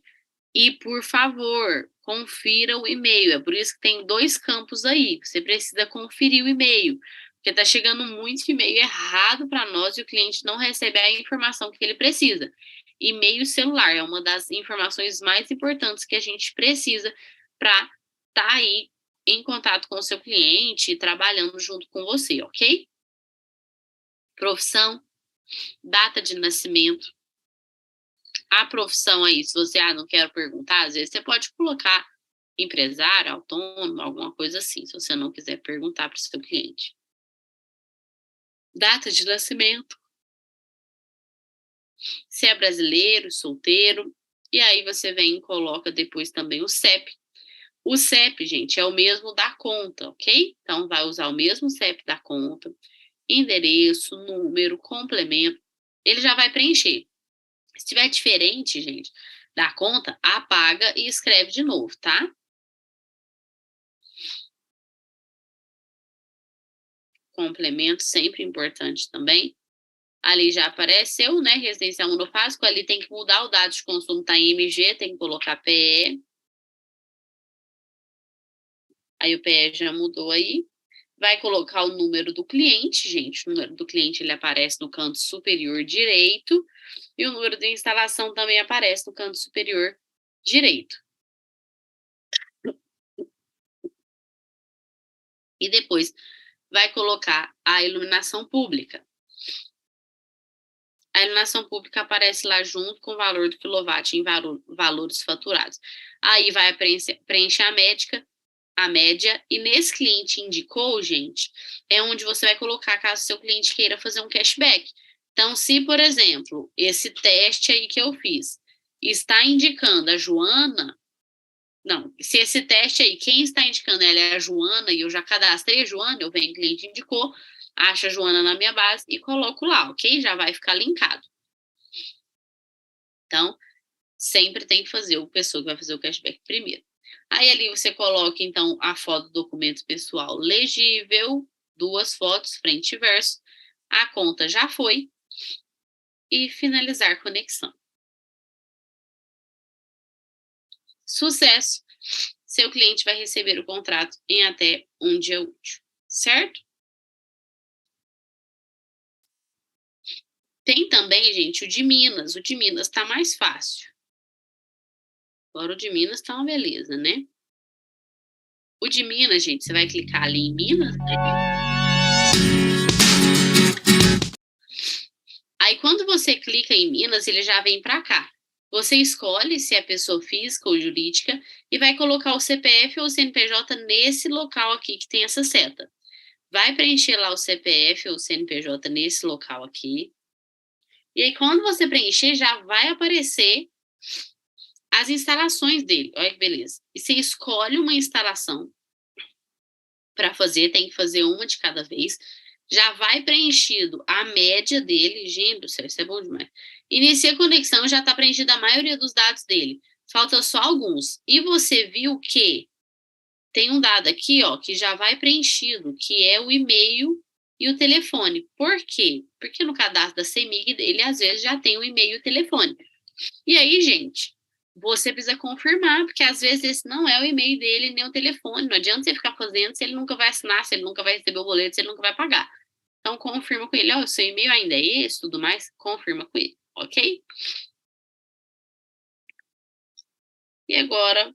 E, por favor, confira o e-mail. É por isso que tem 2 campos aí. Você precisa conferir o e-mail. Porque está chegando muito e-mail errado para nós e o cliente não recebe a informação que ele precisa. E-mail celular é uma das informações mais importantes que a gente precisa para estar aí em contato com o seu cliente e trabalhando junto com você, ok? Profissão, data de nascimento. A profissão aí, se você não quer perguntar, às vezes você pode colocar empresário, autônomo, alguma coisa assim, se você não quiser perguntar para o seu cliente. Data de nascimento. Se é brasileiro, solteiro. E aí você vem e coloca depois também o CEP. O CEP, gente, é o mesmo da conta, ok? Então, vai usar o mesmo CEP da conta. endereço, número, complemento, ele já vai preencher. Se tiver diferente, gente, da conta, apaga e escreve de novo, tá? Complemento, sempre importante também. Ali já apareceu, né? Residencial monofásico, ali tem que mudar o dado de consumo, tá em MG, tem que colocar PE. Aí o PE já mudou aí. Vai colocar o número do cliente, gente. O número do cliente ele aparece no canto superior direito. E o número de instalação também aparece no canto superior direito. E depois vai colocar a iluminação pública. A iluminação pública aparece lá junto com o valor do quilowatt em valores faturados. Aí vai preencher a média, e nesse cliente indicou, gente, é onde você vai colocar caso seu cliente queira fazer um cashback. Então, se, por exemplo, esse teste aí que eu fiz está indicando a Joana, não, se esse teste aí, quem está indicando ela é a Joana, e eu já cadastrei a Joana, eu venho, o cliente indicou, acho a Joana na minha base e coloco lá, ok? Já vai ficar linkado. Então, sempre tem que fazer o pessoa que vai fazer o cashback primeiro. Aí ali você coloca, então, a foto do documento pessoal legível, 2 fotos, frente e verso, a conta já foi, e finalizar conexão. Sucesso! Seu cliente vai receber o contrato em até um dia útil, certo? Tem também, gente, o de Minas. O de Minas tá mais fácil. Agora o de Minas tá uma beleza, né? O de Minas, gente, você vai clicar ali em Minas, né? Aí quando você clica em Minas, ele já vem para cá. Você escolhe se é pessoa física ou jurídica e vai colocar o CPF ou o CNPJ nesse local aqui que tem essa seta. Vai preencher lá o CPF ou o CNPJ nesse local aqui. E aí, quando você preencher, já vai aparecer as instalações dele. Olha que beleza. E você escolhe uma instalação para fazer, tem que fazer uma de cada vez. Já vai preenchido a média dele. Gente do céu, isso é bom demais. Inicia a conexão, já está preenchida a maioria dos dados dele. Falta só alguns. E você viu que tem um dado aqui, ó, que já vai preenchido, que é o e-mail e o telefone. Por quê? Porque no cadastro da CEMIG dele, às vezes, já tem o e-mail e o telefone. E aí, gente, você precisa confirmar, porque às vezes esse não é o e-mail dele, nem o telefone. Não adianta você ficar fazendo se ele nunca vai assinar, se ele nunca vai receber o boleto, se ele nunca vai pagar. Então, confirma com ele, ó, o seu e-mail ainda é esse, tudo mais, confirma com ele, ok? E agora,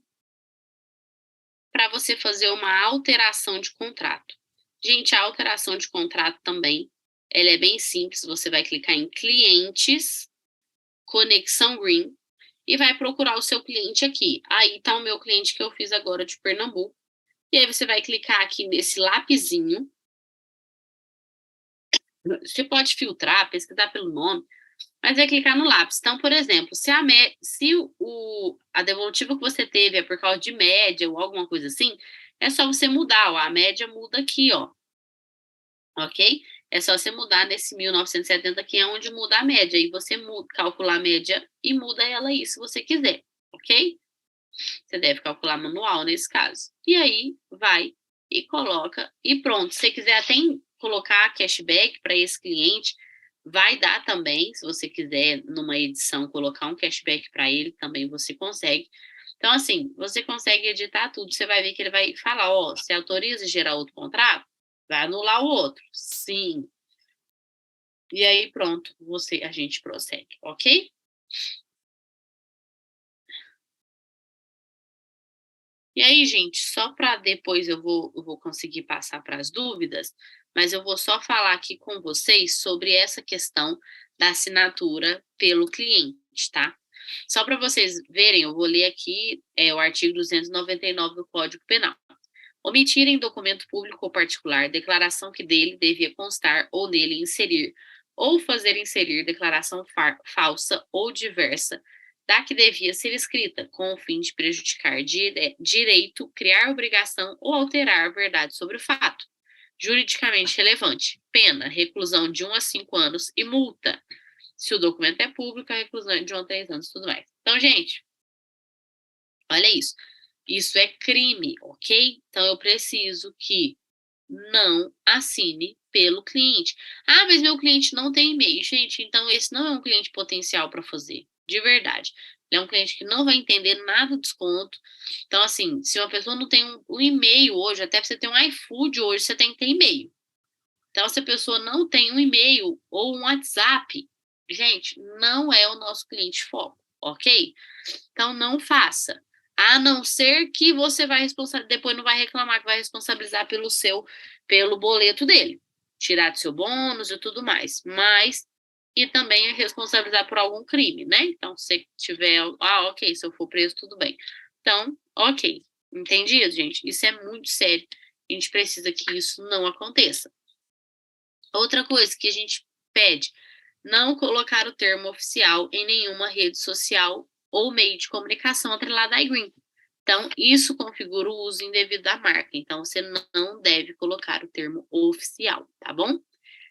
para você fazer uma alteração de contrato. Gente, a alteração de contrato também, ela é bem simples, você vai clicar em clientes, conexão green, e vai procurar o seu cliente aqui. Aí tá o meu cliente que eu fiz agora de Pernambuco. E aí você vai clicar aqui nesse lapisinho. Você pode filtrar, pesquisar pelo nome, mas vai clicar no lápis. Então, por exemplo, se a devolutiva que você teve é por causa de média ou alguma coisa assim, é só você mudar, ó, a média muda aqui, ó. Ok? É só você mudar nesse 1970 que é onde muda a média. E você calcula a média e muda ela aí, se você quiser, ok? Você deve calcular manual nesse caso. E aí, vai e coloca e pronto. Se você quiser até colocar cashback para esse cliente, vai dar também. Se você quiser, numa edição, colocar um cashback para ele, também você consegue. Então, assim, você consegue editar tudo. Você vai ver que ele vai falar, ó, você autoriza gerar outro contrato? Vai anular o outro. Sim. E aí, pronto, a gente prossegue, ok? E aí, gente, só para depois eu vou conseguir passar para as dúvidas, mas eu vou só falar aqui com vocês sobre essa questão da assinatura pelo cliente, tá? Só para vocês verem, eu vou ler aqui o artigo 299 do Código Penal. Omitir em documento público ou particular declaração que dele devia constar ou nele inserir ou fazer inserir declaração falsa ou diversa da que devia ser escrita, com o fim de prejudicar direito, criar obrigação ou alterar a verdade sobre o fato. juridicamente relevante. Pena, reclusão de 1 a 5 anos e multa. Se o documento é público, a reclusão é de 1 a 3 anos e tudo mais. Então, gente, olha isso. Isso é crime, ok? Então, eu preciso que não assine pelo cliente. Ah, mas meu cliente não tem e-mail. Gente, então esse não é um cliente potencial para fazer, de verdade. Ele é um cliente que não vai entender nada do desconto. Então, assim, se uma pessoa não tem um e-mail hoje, até você ter um iFood hoje, você tem que ter e-mail. Então, se a pessoa não tem um e-mail ou um WhatsApp, gente, não é o nosso cliente foco, ok? Então, não faça. A não ser que você vai depois não vai reclamar que vai responsabilizar pelo boleto dele. Tirar do seu bônus e tudo mais. Mas, e também responsabilizar por algum crime, né? Então, se tiver, ok, se eu for preso, tudo bem. Então, ok. Entendido, gente? Isso é muito sério. A gente precisa que isso não aconteça. Outra coisa que a gente pede, não colocar o termo oficial em nenhuma rede social ou meio de comunicação atrelada à iGreen. Então, isso configura o uso indevido da marca. Então, você não deve colocar o termo oficial, tá bom?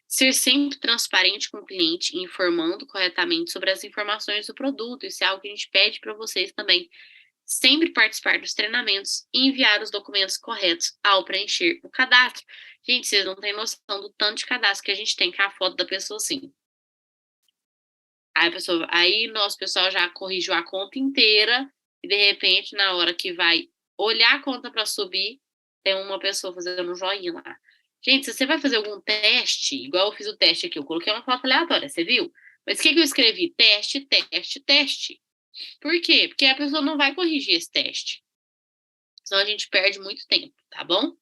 Ser sempre transparente com o cliente, informando corretamente sobre as informações do produto. Isso é algo que a gente pede para vocês também. Sempre participar dos treinamentos e enviar os documentos corretos ao preencher o cadastro. Gente, vocês não têm noção do tanto de cadastro que a gente tem, com a foto da pessoa assim. Aí nosso pessoal já corrigiu a conta inteira e de repente, na hora que vai olhar a conta para subir, tem uma pessoa fazendo um joinha lá. Gente, se você vai fazer algum teste, igual eu fiz o teste aqui, eu coloquei uma foto aleatória, você viu? Mas o que eu escrevi? Teste, teste, teste. Por quê? Porque a pessoa não vai corrigir esse teste. Senão a gente perde muito tempo, tá bom?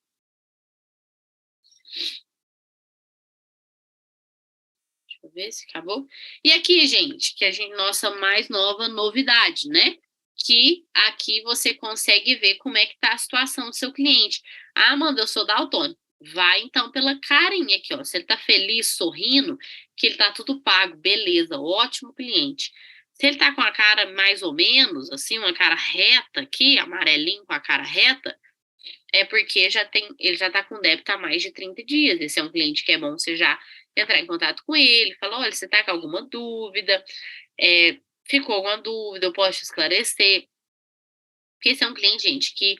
Deixa eu ver se acabou. E aqui, gente, nossa mais nova novidade, né? Que aqui você consegue ver como é que tá a situação do seu cliente. Ah, Amanda, eu sou daltônico. Vai então pela carinha aqui, ó. Se ele tá feliz, sorrindo, que ele tá tudo pago, beleza, ótimo cliente. Se ele tá com a cara mais ou menos, assim, uma cara reta aqui, amarelinho com a cara reta, é porque ele já está com débito há mais de 30 dias. Esse é um cliente que é bom você já entrar em contato com ele, falar, olha, você está com alguma dúvida, ficou alguma dúvida, eu posso te esclarecer. Porque esse é um cliente, gente, que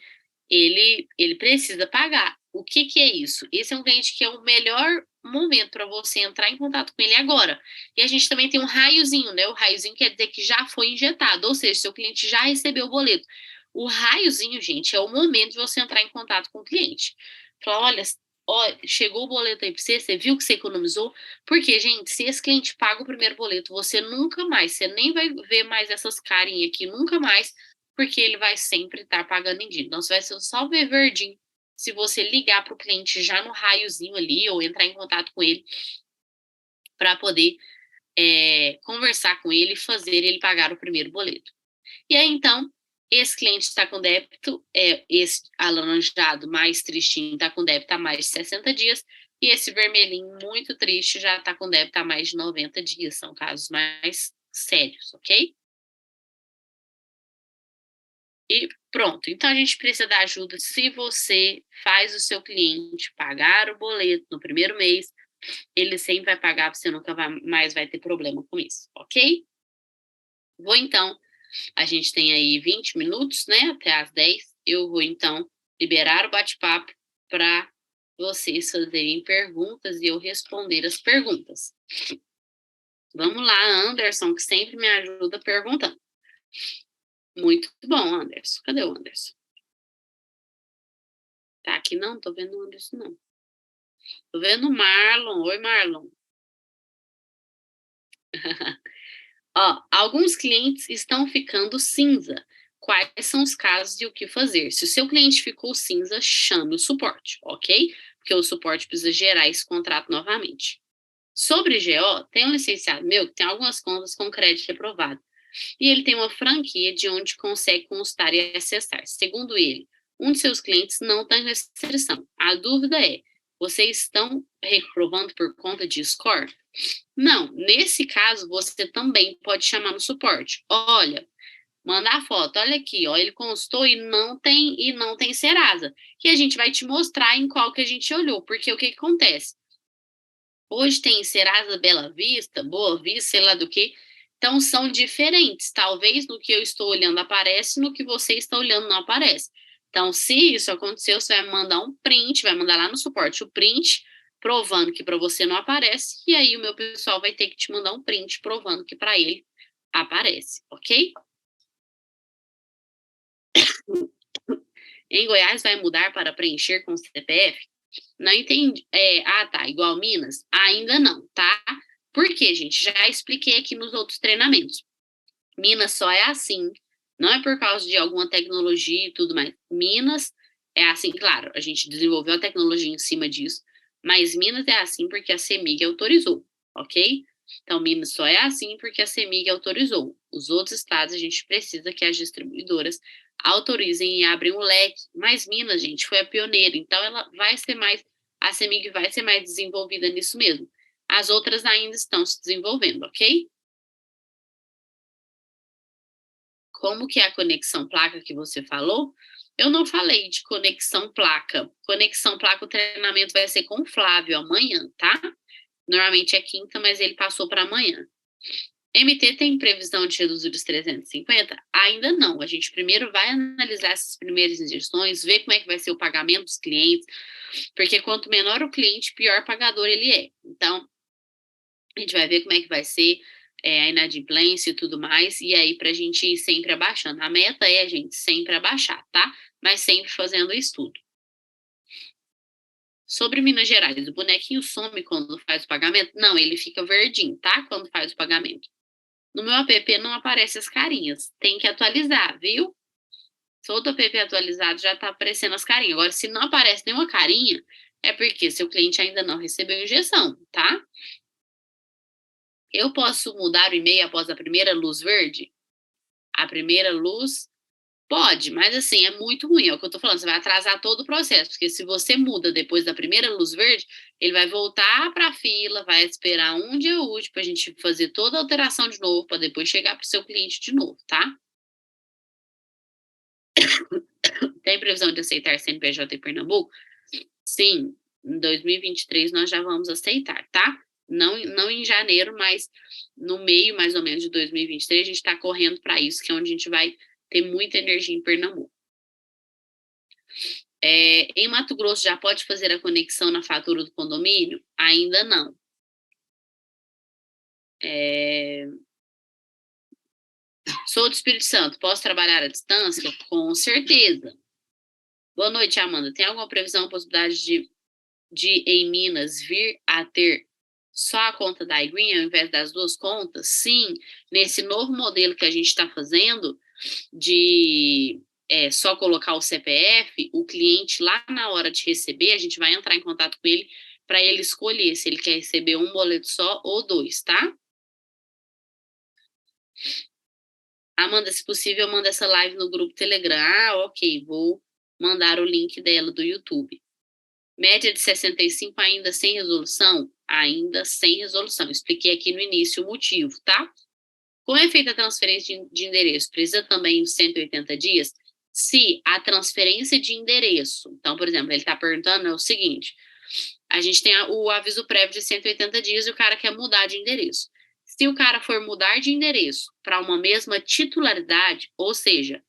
ele precisa pagar. O que é isso? Esse é um cliente que é o melhor momento para você entrar em contato com ele agora. E a gente também tem um raiozinho, né? O raiozinho quer dizer que já foi injetado, ou seja, seu cliente já recebeu o boleto. O raiozinho, gente, é o momento de você entrar em contato com o cliente. Falar, olha, chegou o boleto aí para você, você viu que você economizou? Porque, gente, se esse cliente paga o primeiro boleto, você nunca mais, você nem vai ver mais essas carinhas aqui, nunca mais, porque ele vai sempre estar pagando em dia. Então, você vai só ver verdinho se você ligar para o cliente já no raiozinho ali, ou entrar em contato com ele para poder conversar com ele e fazer ele pagar o primeiro boleto. E aí, então, esse cliente está com débito, esse alaranjado mais tristinho está com débito há mais de 60 dias, e esse vermelhinho muito triste já está com débito há mais de 90 dias. São casos mais sérios, ok? E pronto. Então, a gente precisa da ajuda. Se você faz o seu cliente pagar o boleto no primeiro mês, ele sempre vai pagar, você nunca mais vai ter problema com isso, ok? Vou então, a gente tem aí 20 minutos, né, até as 10. Eu vou então liberar o bate-papo para vocês fazerem perguntas e eu responder as perguntas. Vamos lá, Anderson, que sempre me ajuda perguntando. Muito bom, Anderson. Cadê o Anderson? Tá aqui não? Tô vendo o Anderson, não. Tô vendo o Marlon. Oi, Marlon. Ó, alguns clientes estão ficando cinza. Quais são os casos e o que fazer? Se o seu cliente ficou cinza, chame o suporte, ok? Porque o suporte precisa gerar esse contrato novamente. Sobre GO, tem um licenciado meu que tem algumas contas com crédito reprovado. E ele tem uma franquia de onde consegue constar e acessar. Segundo ele, um de seus clientes não tem restrição. A dúvida é, vocês estão reprovando por conta de score? Não, nesse caso, você também pode chamar no suporte. Olha, Manda a foto, olha aqui, ó, ele constou e não tem Serasa. E a gente vai te mostrar em qual que a gente olhou, porque o que acontece? Hoje tem Serasa Bela Vista, Boa Vista, sei lá do que, então são diferentes. Talvez no que eu estou olhando aparece, no que você está olhando não aparece. Então, se isso aconteceu, você vai mandar um print, vai mandar lá no suporte o print provando que para você não aparece, e aí o meu pessoal vai ter que te mandar um print provando que para ele aparece, ok? Em Goiás vai mudar para preencher com CPF? Não entendi. Tá, igual Minas? Ainda não, tá? Por quê, gente? Já expliquei aqui nos outros treinamentos. Minas só é assim, não é por causa de alguma tecnologia e tudo mais. Minas é assim, claro, a gente desenvolveu a tecnologia em cima disso, mas Minas é assim porque a CEMIG autorizou, ok? Então, Minas só é assim porque a CEMIG autorizou. Os outros estados a gente precisa que as distribuidoras autorizem e abrem o leque. Mas Minas, gente, foi a pioneira, então ela vai ser mais, a CEMIG vai ser mais desenvolvida nisso mesmo. As outras ainda estão se desenvolvendo, ok? Como que é a conexão placa que você falou? Eu não falei de conexão placa. Conexão placa, o treinamento vai ser com o Flávio amanhã, tá? Normalmente é quinta, mas ele passou para amanhã. MT tem previsão de reduzir os 350? Ainda não. A gente primeiro vai analisar essas primeiras injeções, ver como é que vai ser o pagamento dos clientes, porque quanto menor o cliente, pior pagador ele é. Então, a gente vai ver como é que vai ser a inadimplência e tudo mais, e aí para a gente ir sempre abaixando. A meta é a gente sempre abaixar, tá? Mas sempre fazendo estudo. Sobre Minas Gerais, o bonequinho some quando faz o pagamento? Não, ele fica verdinho, tá? Quando faz o pagamento. No meu app não aparecem as carinhas. Tem que atualizar, viu? Todo app atualizado já tá aparecendo as carinhas. Agora, se não aparece nenhuma carinha, é porque seu cliente ainda não recebeu injeção, tá? Eu posso mudar o e-mail após a primeira luz verde? A primeira luz pode, mas assim, é muito ruim. É o que eu tô falando, você vai atrasar todo o processo, porque se você muda depois da primeira luz verde, ele vai voltar para a fila, vai esperar um dia útil para a gente fazer toda a alteração de novo, para depois chegar para o seu cliente de novo, tá? Tem previsão de aceitar CNPJ em Pernambuco? Sim, em 2023 nós já vamos aceitar, tá? Não em janeiro, mas no meio mais ou menos de 2023 a gente está correndo para isso, que é onde a gente vai ter muita energia em Pernambuco. Em Mato Grosso já pode fazer a conexão na fatura do condomínio? Ainda não. Sou do Espírito Santo, posso trabalhar à distância? Com certeza. Boa noite, Amanda. Tem alguma previsão, possibilidade de em Minas vir a ter só a conta da iGreen ao invés das duas contas? Sim, nesse novo modelo que a gente está fazendo de só colocar o CPF, o cliente lá na hora de receber, a gente vai entrar em contato com ele para ele escolher se ele quer receber um boleto só ou dois, tá? Amanda, se possível, manda essa live no grupo Telegram. Ah, ok, vou mandar o link dela do YouTube. Média de 65 ainda sem resolução? Ainda sem resolução. Expliquei aqui no início o motivo, tá? Como é feita a transferência de endereço? Precisa também de 180 dias? Se a transferência de endereço, então, por exemplo, ele está perguntando é o seguinte, a gente tem o aviso prévio de 180 dias e o cara quer mudar de endereço. Se o cara for mudar de endereço para uma mesma titularidade, ou seja,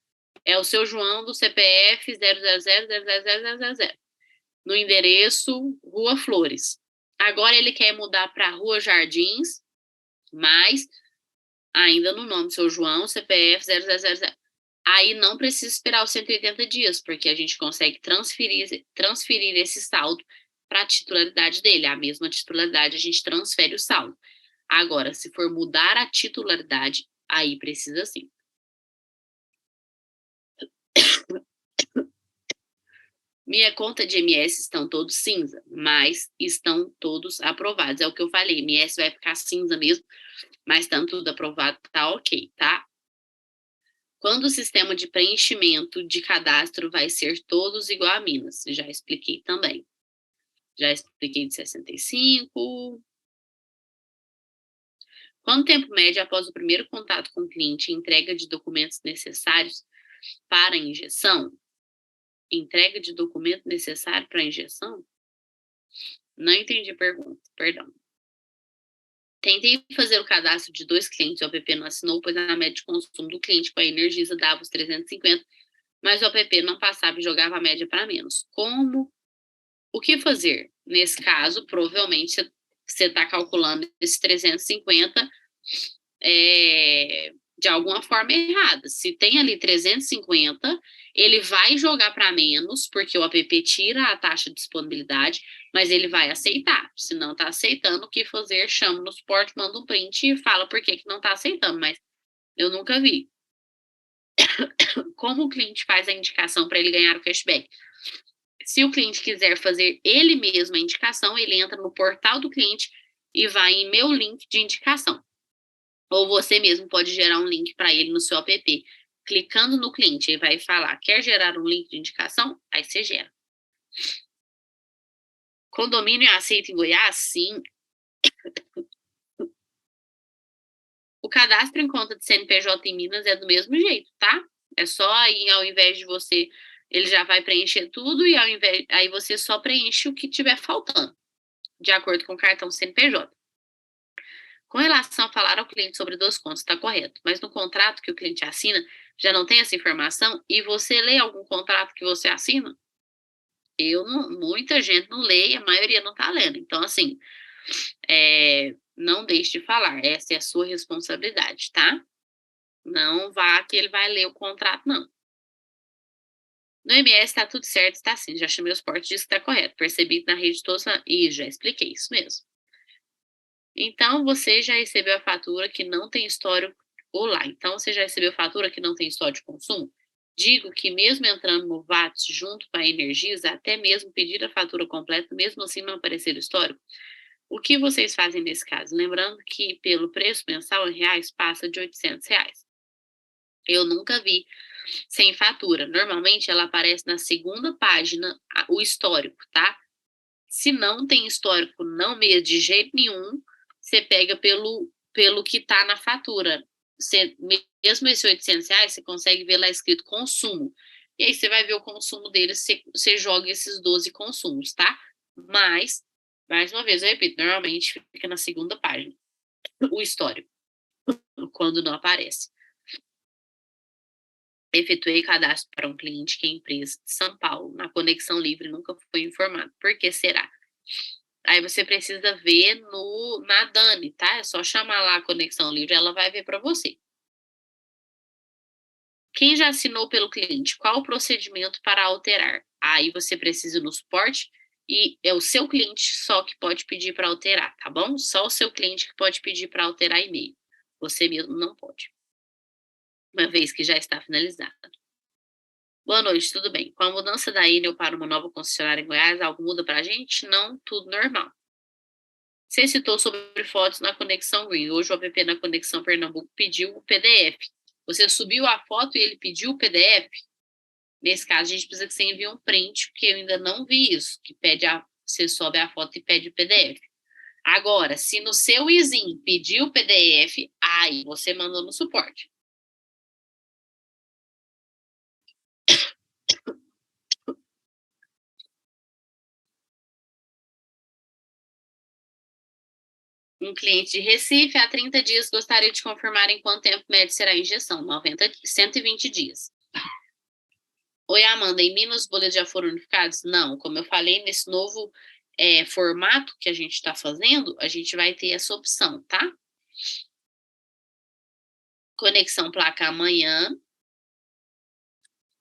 é o seu João do CPF 0000000, no endereço Rua Flores. Agora ele quer mudar para Rua Jardins, mas ainda no nome, seu João, CPF 000. Aí não precisa esperar os 180 dias, porque a gente consegue transferir esse saldo para a titularidade dele. A mesma titularidade, a gente transfere o saldo. Agora, se for mudar a titularidade, aí precisa sim. Minha conta de MS estão todos cinza, mas estão todos aprovados. É o que eu falei, MS vai ficar cinza mesmo, mas estando tudo aprovado, tá ok, tá? Quando o sistema de preenchimento de cadastro vai ser todos igual a Minas? Já expliquei também. Já expliquei de 65. Quanto tempo médio após o primeiro contato com o cliente e entrega de documentos necessários para a injeção? Entrega de documento necessário para a injeção? Não entendi a pergunta, perdão. Tentei fazer o cadastro de 2 clientes, o app não assinou, pois a média de consumo do cliente com a Energisa dava os 350, mas o app não passava e jogava a média para menos. O que fazer? Nesse caso, provavelmente você está calculando esses 350 de alguma forma errada. Se tem ali 350, ele vai jogar para menos, porque o app tira a taxa de disponibilidade, mas ele vai aceitar. Se não está aceitando, o que fazer? Chama no suporte, manda um print e fala por que não está aceitando, mas eu nunca vi. Como o cliente faz a indicação para ele ganhar o cashback? Se o cliente quiser fazer ele mesmo a indicação, ele entra no portal do cliente e vai em meu link de indicação. Ou você mesmo pode gerar um link para ele no seu app. Clicando no cliente, ele vai falar, quer gerar um link de indicação? Aí você gera. Condomínio é aceito em Goiás? Sim. O cadastro em conta de CNPJ em Minas é do mesmo jeito, tá? É só aí, ao invés de você, ele já vai preencher tudo e aí você só preenche o que tiver faltando, de acordo com o cartão CNPJ. Com relação a falar ao cliente sobre 2 contas, está correto, mas no contrato que o cliente assina, já não tem essa informação e você lê algum contrato que você assina? Muita gente não lê e a maioria não está lendo. Então, assim, não deixe de falar, essa é a sua responsabilidade, tá? Não vá que ele vai ler o contrato, não. No MS está tudo certo, está sim, já chamei os portos, disse que está correto. Percebi que na rede toda, e já expliquei isso mesmo. Então, você já recebeu a fatura que não tem histórico lá. Então, você já recebeu a fatura que não tem histórico de consumo? Digo que mesmo entrando no VATS junto com a Energisa, até mesmo pedir a fatura completa, mesmo assim não aparecer o histórico, o que vocês fazem nesse caso? Lembrando que pelo preço mensal em reais passa de R$800. Eu nunca vi sem fatura. Normalmente ela aparece na segunda página, o histórico, tá? Se não tem histórico, não mesmo, de jeito nenhum, você pega pelo que tá na fatura. Mesmo esse R$800, você consegue ver lá escrito consumo. E aí você vai ver o consumo deles, você joga esses 12 consumos, tá? Mas, mais uma vez, eu repito, normalmente fica na segunda página, o histórico, quando não aparece. Efetuei cadastro para um cliente que é empresa de São Paulo, na Conexão Livre, nunca foi informado. Por que será? Aí você precisa ver na Dani, tá? É só chamar lá a Conexão Livre, ela vai ver para você. Quem já assinou pelo cliente, qual o procedimento para alterar? Aí você precisa ir no suporte e é o seu cliente só que pode pedir para alterar, tá bom? Só o seu cliente que pode pedir para alterar e-mail. Você mesmo não pode. Uma vez que já está finalizado. Boa noite, tudo bem? Com a mudança da Enel para uma nova concessionária em Goiás, algo muda para a gente? Não, tudo normal. Você citou sobre fotos na Conexão Green. Hoje o app na Conexão Pernambuco pediu o PDF. Você subiu a foto e ele pediu o PDF? Nesse caso, a gente precisa que você envie um print, porque eu ainda não vi isso, que você sobe a foto e pede o PDF. Agora, se no seu ISIN pediu o PDF, aí você mandou no suporte. Um cliente de Recife, há 30 dias, gostaria de confirmar em quanto tempo médio será a injeção. 120 dias. Oi, Amanda, em Minas os boletos já foram unificados? Não, como eu falei, nesse novo formato que a gente está fazendo, a gente vai ter essa opção, tá? Conexão placa amanhã.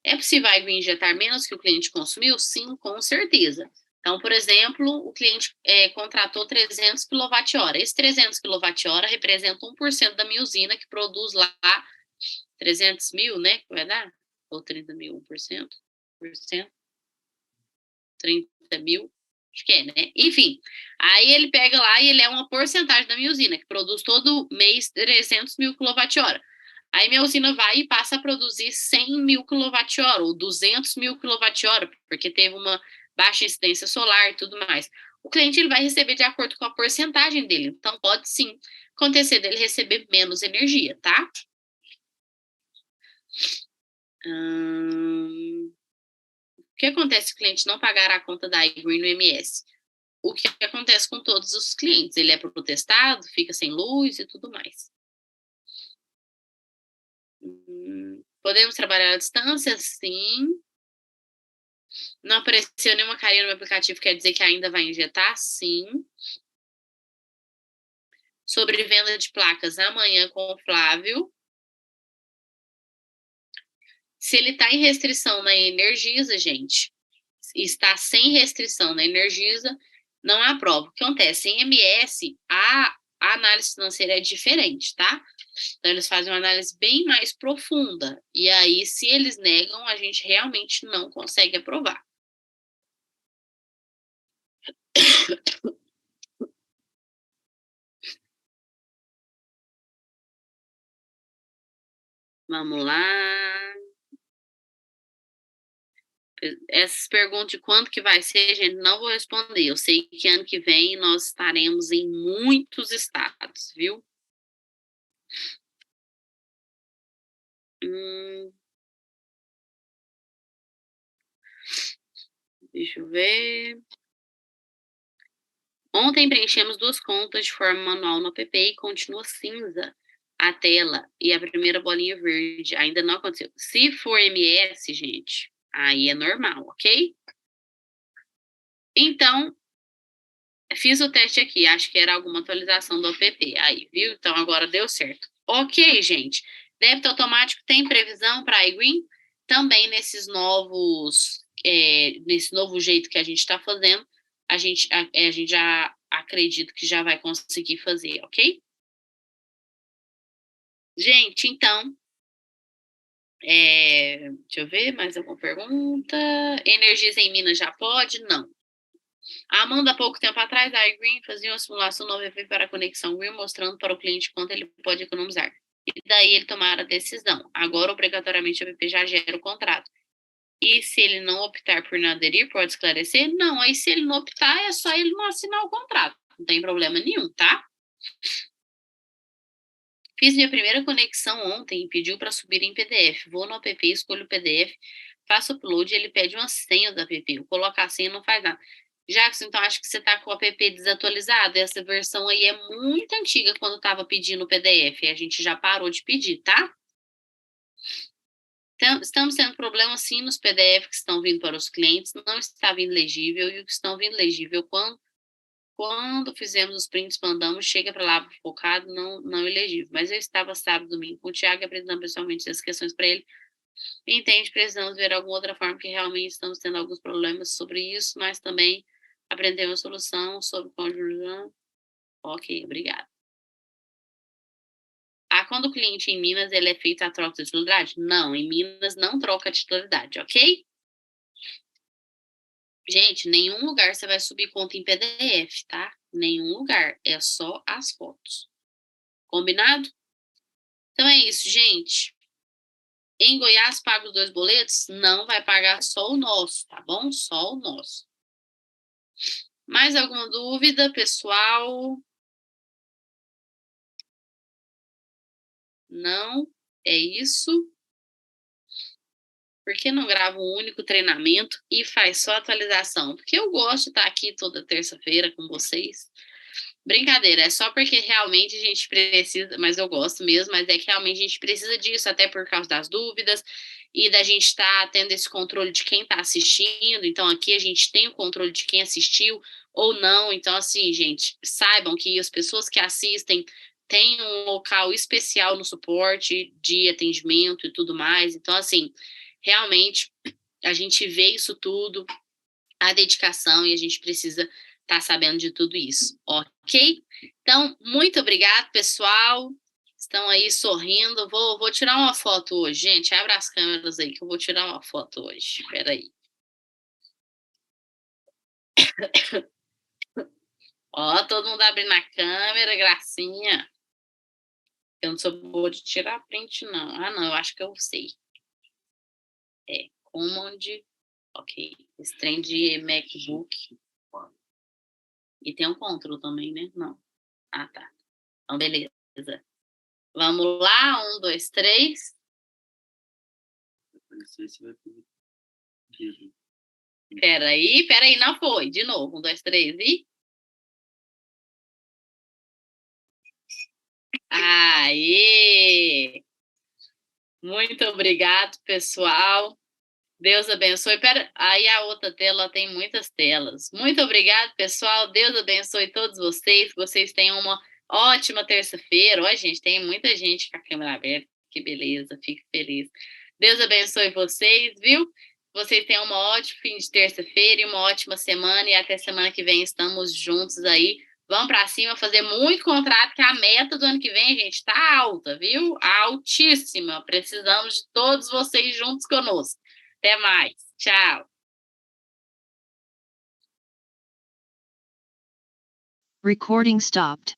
É possível injetar menos que o cliente consumiu? Sim, com certeza. Então, por exemplo, o cliente contratou 300 kWh. Esse 300 kWh representa 1% da minha usina, que produz lá 300 mil, né? Vai dar? Ou 30 mil, 1%? 30 mil, acho que é, né? Enfim, aí ele pega lá e ele é uma porcentagem da minha usina, que produz todo mês 300 mil kWh. Aí minha usina vai e passa a produzir 100 mil kWh, ou 200 mil kWh, porque teve uma baixa incidência solar e tudo mais. O cliente ele vai receber de acordo com a porcentagem dele. Então, pode sim acontecer dele receber menos energia, tá? O que acontece se o cliente não pagar a conta da iGreen no MS? O que acontece com todos os clientes? Ele é protestado, fica sem luz e tudo mais. Podemos trabalhar à distância? Sim. Não apareceu nenhuma carinha no meu aplicativo, quer dizer que ainda vai injetar? Sim. Sobre venda de placas amanhã com o Flávio. Se ele está em restrição na Energisa, gente, está sem restrição na Energisa, não aprova. O que acontece? Em MS, a análise financeira é diferente, tá? Então, eles fazem uma análise bem mais profunda. E aí, se eles negam, a gente realmente não consegue aprovar. Vamos lá. Essas perguntas de quanto que vai ser, gente, não vou responder. Eu sei que ano que vem nós estaremos em muitos estados, viu? Deixa eu ver. Ontem preenchemos 2 contas de forma manual no app e continua cinza a tela e a primeira bolinha verde. Ainda não aconteceu. Se for MS, gente, aí é normal, ok? Então, fiz o teste aqui. Acho que era alguma atualização do app. Aí, viu? Então, agora deu certo. Ok, gente. Débito automático tem previsão para a iGreen? Também nesses novos... nesse novo jeito que a gente está fazendo, a gente já acredita que já vai conseguir fazer, ok? Gente, então, deixa eu ver, mais alguma pergunta? Energisa em Minas já pode? Não. A Amanda, há pouco tempo atrás, a iGreen fazia uma simulação no app para a conexão Green, mostrando para o cliente quanto ele pode economizar. E daí ele tomar a decisão. Agora, obrigatoriamente, o app já gera o contrato. E se ele não optar por não aderir, pode esclarecer? Não, aí se ele não optar, é só ele não assinar o contrato. Não tem problema nenhum, tá? Fiz minha primeira conexão ontem e pediu para subir em PDF. Vou no app, escolho o PDF, faço upload e ele pede uma senha do app. Eu coloco a senha e não faz nada. Jackson, então acho que você está com o app desatualizado. Essa versão aí é muito antiga quando estava pedindo o PDF. A gente já parou de pedir, tá? Então, estamos tendo problema sim nos PDF que estão vindo para os clientes. Não está vindo legível e o que estão vindo legível quando fizemos os prints, mandamos, chega para lá focado, não elegível. Mas eu estava sábado, domingo com o Thiago, apresentando pessoalmente as questões para ele. Entende, precisamos ver alguma outra forma, que realmente estamos tendo alguns problemas sobre isso, mas também aprendemos a solução sobre conjunção. Ok, obrigado. Quando o cliente em Minas, ele é feito a troca de titularidade? Não, em Minas não troca a titularidade, ok? Gente, nenhum lugar você vai subir conta em PDF, tá? Nenhum lugar, é só as fotos. Combinado? Então é isso, gente. Em Goiás, paga os 2 boletos? Não vai pagar só o nosso, tá bom? Só o nosso. Mais alguma dúvida, pessoal? Não? É isso? Por que não grava um único treinamento e faz só atualização? Porque eu gosto de estar aqui toda terça-feira com vocês. Brincadeira, é só porque realmente a gente precisa, mas eu gosto mesmo, mas é que realmente a gente precisa disso, até por causa das dúvidas, e da gente estar tendo esse controle de quem está assistindo. Então, aqui a gente tem o controle de quem assistiu ou não. Então, assim, gente, saibam que as pessoas que assistem têm um local especial no suporte de atendimento e tudo mais. Então, assim, realmente a gente vê isso tudo, a dedicação, e a gente precisa estar sabendo de tudo isso, ok? Então, muito obrigado, pessoal. Estão aí sorrindo. Vou tirar uma foto hoje, gente. Abra as câmeras aí que eu vou tirar uma foto hoje. Espera aí. Ó, todo mundo abrindo a câmera, gracinha. Eu não sou boa de tirar print, não. Não, eu acho que eu sei. Command. Ok. Esse trem de MacBook. E tem um control também, né? Não. Ah, tá. Então, beleza. Vamos lá. 1, 2, 3. Peraí, não foi. De novo. 1, 2, 3 e... Aê! Muito obrigado, pessoal. Deus abençoe. Pera, aí a outra tela tem muitas telas. Muito obrigado, pessoal. Deus abençoe todos vocês. Que vocês tenham uma ótima terça-feira. Ó, gente, tem muita gente com a câmera aberta. Que beleza, fico feliz. Deus abençoe vocês, viu? Vocês tenham um ótimo fim de terça-feira e uma ótima semana. E até semana que vem estamos juntos aí. Vamos para cima, fazer muito contrato, que a meta do ano que vem, gente, tá alta, viu? Altíssima. Precisamos de todos vocês juntos conosco. Até mais. Tchau. Recording stopped.